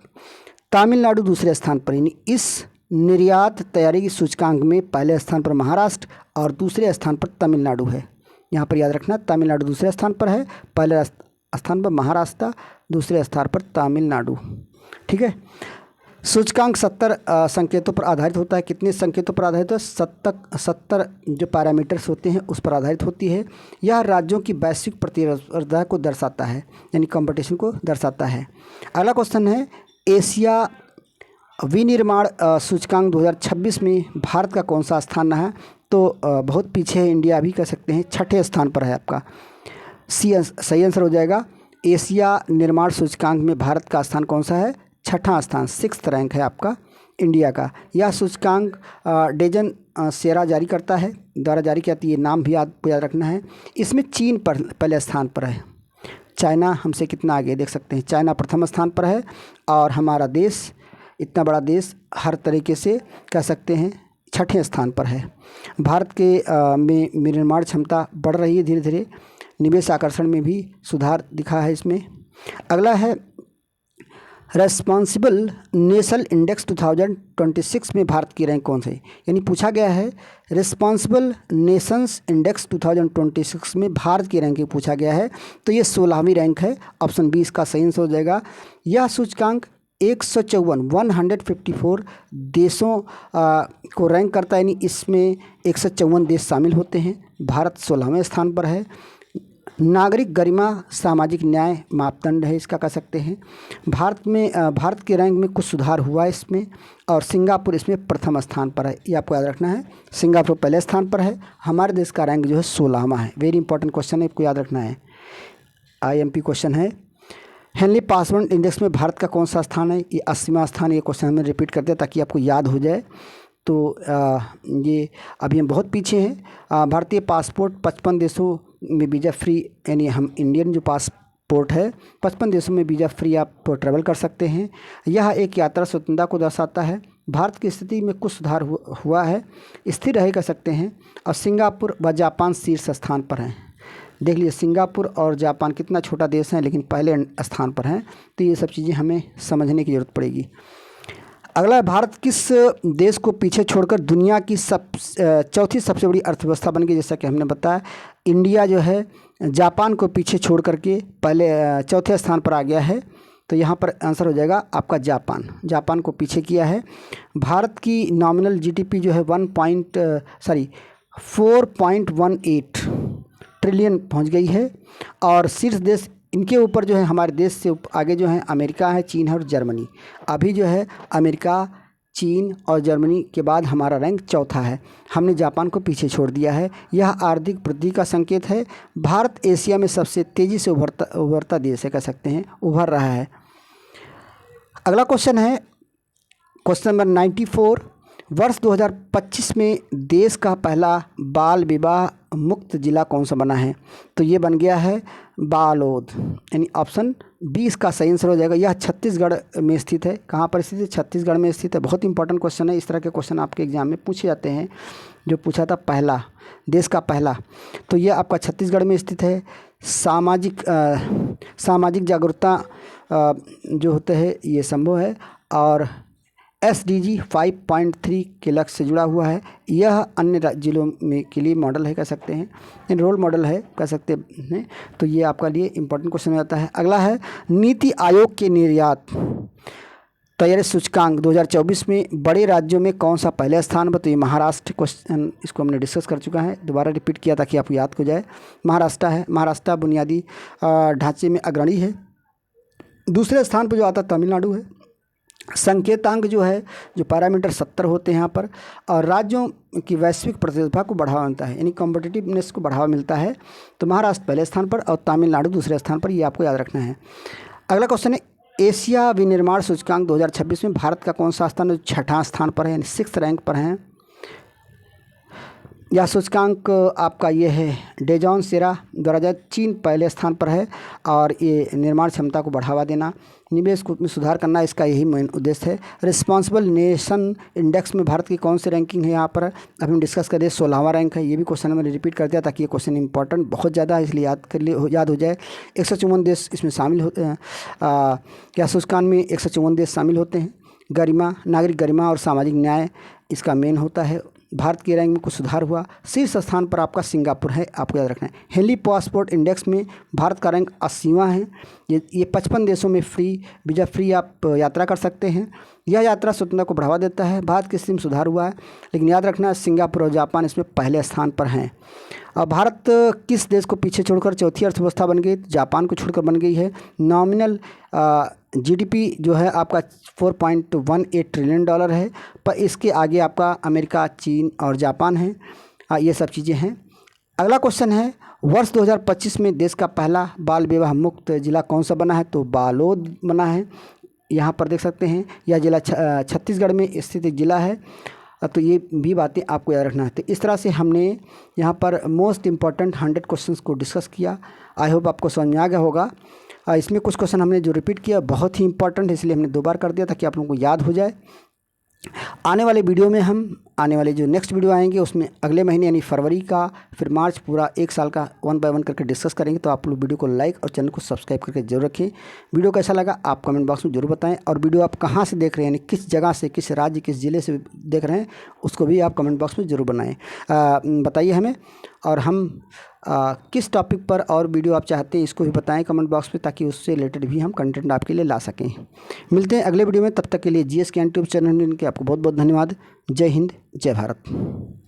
तमिलनाडु दूसरे स्थान पर, यानी इस निर्यात तैयारी की सूचकांक में पहले स्थान पर महाराष्ट्र और दूसरे स्थान पर तमिलनाडु है। यहाँ पर याद रखना, तमिलनाडु दूसरे स्थान पर है, पहले स्थान पर महाराष्ट्र, दूसरे स्थान पर तमिलनाडु। ठीक है। सूचकांक 70 संकेतों पर आधारित होता है। कितने संकेतों पर आधारित है? 70 जो पैरामीटर्स होते हैं उस पर आधारित होती है। यह राज्यों की वैश्विक प्रतिस्पर्धा को दर्शाता है, यानी कंपटीशन को दर्शाता है। अगला क्वेश्चन है, एशिया विनिर्माण सूचकांक 2026 में भारत का कौन सा स्थान रहा? तो बहुत पीछे है इंडिया, भी कह सकते हैं। 6ठे स्थान पर है आपका। सही आंसर हो जाएगा। एशिया निर्माण सूचकांक में भारत का स्थान कौन सा है? 6ठा स्थान, 6th रैंक है आपका इंडिया का। यह सूचकांक डेजन सेरा जारी करता है, द्वारा जारी किया, तो ये नाम भी आपको याद रखना है। इसमें चीन पर पहले स्थान पर है, चाइना हमसे कितना आगे देख सकते हैं, चाइना प्रथम स्थान पर है, और हमारा देश, इतना बड़ा देश, हर तरीके से कह सकते हैं छठे स्थान पर है। भारत के में विनिर्माण क्षमता बढ़ रही है धीरे धीरे, निवेश आकर्षण में भी सुधार दिखा है इसमें। अगला है रेस्पॉन्सिबल नेशन इंडेक्स 2026 में भारत की रैंक कौन सी है, यानी पूछा गया है रिस्पॉन्सिबल नेशंस इंडेक्स 2026 में भारत की रैंकिंग पूछा गया है, तो ये 16वीं रैंक है। ऑप्शन 20 का सही आंसर हो जाएगा। यह सूचकांक 154 देशों को रैंक करता है, यानी इसमें 154 देश शामिल होते हैं। भारत 16वें स्थान पर है। नागरिक गरिमा सामाजिक न्याय मापदंड है इसका, कह सकते हैं। भारत के रैंक में कुछ सुधार हुआ है इसमें, और सिंगापुर इसमें प्रथम स्थान पर है, ये आपको याद रखना है। सिंगापुर पहले स्थान पर है। हमारे देश का रैंक जो है 16वां है। वेरी इंपॉर्टेंट क्वेश्चन है, आपको याद रखना है, IMP क्वेश्चन है। हेनली पासवर्ड इंडेक्स में भारत का कौन सा स्थान है, ये 80वां स्थान। ये क्वेश्चन हमें रिपीट करते हैं ताकि आपको याद हो जाए। तो ये अभी हम बहुत पीछे हैं। भारतीय पासपोर्ट 55 देशों में वीज़ा फ्री, यानी हम इंडियन जो पासपोर्ट है 55 देशों में वीज़ा फ्री आप ट्रैवल कर सकते हैं। यह एक यात्रा स्वतंत्रता को दर्शाता है। भारत की स्थिति में कुछ सुधार हुआ है, स्थिर रहे कह सकते हैं। और सिंगापुर व जापान शीर्ष स्थान पर हैं। देख लीजिए सिंगापुर और जापान कितना छोटा देश है लेकिन पहले स्थान पर हैं। तो ये सब चीज़ें हमें समझने की ज़रूरत पड़ेगी। अगला है, भारत किस देश को पीछे छोड़कर दुनिया की चौथी सबसे बड़ी अर्थव्यवस्था बन गई। जैसा कि हमने बताया, इंडिया जो है जापान को पीछे छोड़ करके पहले चौथे स्थान पर आ गया है। तो यहाँ पर आंसर हो जाएगा आपका जापान को पीछे किया है। भारत की नॉमिनल GDP जो है 4.18 ट्रिलियन पहुँच गई है। और शीर्ष देश इनके ऊपर जो है हमारे देश से आगे जो है अमेरिका है, चीन है और जर्मनी। अभी जो है अमेरिका, चीन और जर्मनी के बाद हमारा रैंक चौथा है। हमने जापान को पीछे छोड़ दिया है। यह आर्थिक वृद्धि का संकेत है। भारत एशिया में सबसे तेज़ी से उभरता देश है, कह सकते हैं, उभर रहा है। अगला क्वेश्चन है क्वेश्चन नंबर 94। वर्ष 2025 में देश का पहला बाल विवाह मुक्त जिला कौन सा बना है। तो ये बन गया है बालोद, यानी ऑप्शन 20 का सही आंसर हो जाएगा। यह छत्तीसगढ़ में स्थित है। कहाँ पर स्थित है? छत्तीसगढ़ में स्थित है। बहुत इंपॉर्टेंट क्वेश्चन है। इस तरह के क्वेश्चन आपके एग्जाम में पूछे जाते हैं। जो पूछा था पहला, देश का पहला, तो यह आपका छत्तीसगढ़ में स्थित है। सामाजिक जागरूकता जो होते हैं ये संभव है, और SDG 5.3 के लक्ष्य से जुड़ा हुआ है। यह अन्य जिलों में के लिए मॉडल है, कह सकते हैं, रोल मॉडल है, कह सकते हैं। तो ये आपका लिए इम्पोर्टेंट क्वेश्चन हो जाता है। अगला है, नीति आयोग के निर्यात तैयारी सूचकांक 2024 में बड़े राज्यों में कौन सा पहले स्थान पर। तो ये महाराष्ट्र क्वेश्चन, इसको हमने डिस्कस कर चुका है, दोबारा रिपीट किया ताकि आपको याद हो जाए। महाराष्ट्र है। महाराष्ट्र बुनियादी ढांचे में अग्रणी है। दूसरे स्थान पर जो आता तमिलनाडु है। संकेतांक जो है, जो पैरामीटर 70 होते हैं यहाँ पर, और राज्यों की वैश्विक प्रतिस्पर्धा को बढ़ावा मिलता है, यानी कॉम्पिटिटिवनेस को बढ़ावा मिलता है। तो महाराष्ट्र पहले स्थान पर और तमिलनाडु दूसरे स्थान पर, ये आपको याद रखना है। अगला क्वेश्चन है, एशिया विनिर्माण सूचकांक 2026 में भारत का कौन सा स्थान है? छठा स्थान पर है, यानी 6th रैंक पर है। यह सूचकांक आपका ये है डेजॉन सेरा द्वारा, चीन पहले स्थान पर है। और ये निर्माण क्षमता को बढ़ावा देना, निवेश में सुधार करना, इसका यही मेन उद्देश्य है। रिस्पॉन्सिबल नेशन इंडेक्स में भारत की कौन सी रैंकिंग है यहाँ पर अभी हम डिस्कस करें, 16वां रैंक है। ये भी क्वेश्चन मैंने रिपीट कर दिया ताकि ये क्वेश्चन इंपॉर्टेंट बहुत ज़्यादा है, इसलिए याद हो जाए। 154 देश इसमें शामिल होते हैं। यह सूचकांक में 154 देश शामिल होते हैं। गरिमा, नागरिक गरिमा और सामाजिक न्याय इसका मेन होता है। भारत की रैंक में कुछ सुधार हुआ। शीर्ष स्थान पर आपका सिंगापुर है, आपको याद रखना है। हेनली पासपोर्ट इंडेक्स में भारत का रैंक 80वां है। ये 55 देशों में वीज़ा फ्री आप यात्रा कर सकते हैं। यह यात्रा स्वतंत्रता को बढ़ावा देता है। भारत की स्थिति में सुधार हुआ है, लेकिन याद रखना सिंगापुर और जापान इसमें पहले स्थान पर हैं। अब भारत किस देश को पीछे छोड़कर चौथी अर्थव्यवस्था बन गई? जापान को छोड़कर बन गई है। नॉमिनल GDP जो है आपका $4.18 ट्रिलियन है, पर इसके आगे आपका अमेरिका, चीन और जापान है। ये सब चीज़ें हैं। अगला क्वेश्चन है, वर्ष 2025 में देश का पहला बाल विवाह मुक्त जिला कौन सा बना है? तो बालोद बना है। यहाँ पर देख सकते हैं, यह ज़िला छत्तीसगढ़ में स्थित एक ज़िला है। तो ये भी बातें आपको याद रखना है। तो इस तरह से हमने यहाँ पर मोस्ट इम्पॉर्टेंट 100 क्वेश्चंस को डिस्कस किया। आई होप आपको समझ में आ गया होगा। इसमें कुछ क्वेश्चन हमने जो रिपीट किया बहुत ही इंपॉर्टेंट है, इसलिए हमने 2 बार कर दिया ताकि आप लोगों को याद हो जाए। आने वाले वीडियो में हम आने वाले जो नेक्स्ट वीडियो आएंगे उसमें अगले महीने यानी फरवरी का, फिर मार्च, पूरा 1 साल का 1 बाय 1 करके डिस्कस करेंगे। तो आप लोग वीडियो को लाइक और चैनल को सब्सक्राइब करके जरूर रखें। वीडियो कैसा लगा आप कमेंट बॉक्स में जरूर बताएं, और वीडियो आप कहाँ से देख रहे हैं, यानी किस जगह से, किस राज्य, किस ज़िले से देख रहे हैं, उसको भी आप कमेंट बॉक्स में ज़रूर बताइए हमें। और हम किस टॉपिक पर और वीडियो आप चाहते हैं इसको भी बताएं कमेंट बॉक्स में, ताकि उससे रिलेटेड भी हम कंटेंट आपके लिए ला सकें। मिलते हैं अगले वीडियो में, तब तक के लिए GS ज्ञान ट्यूब चैनल के आपको बहुत बहुत धन्यवाद। जय हिंद, जय भारत।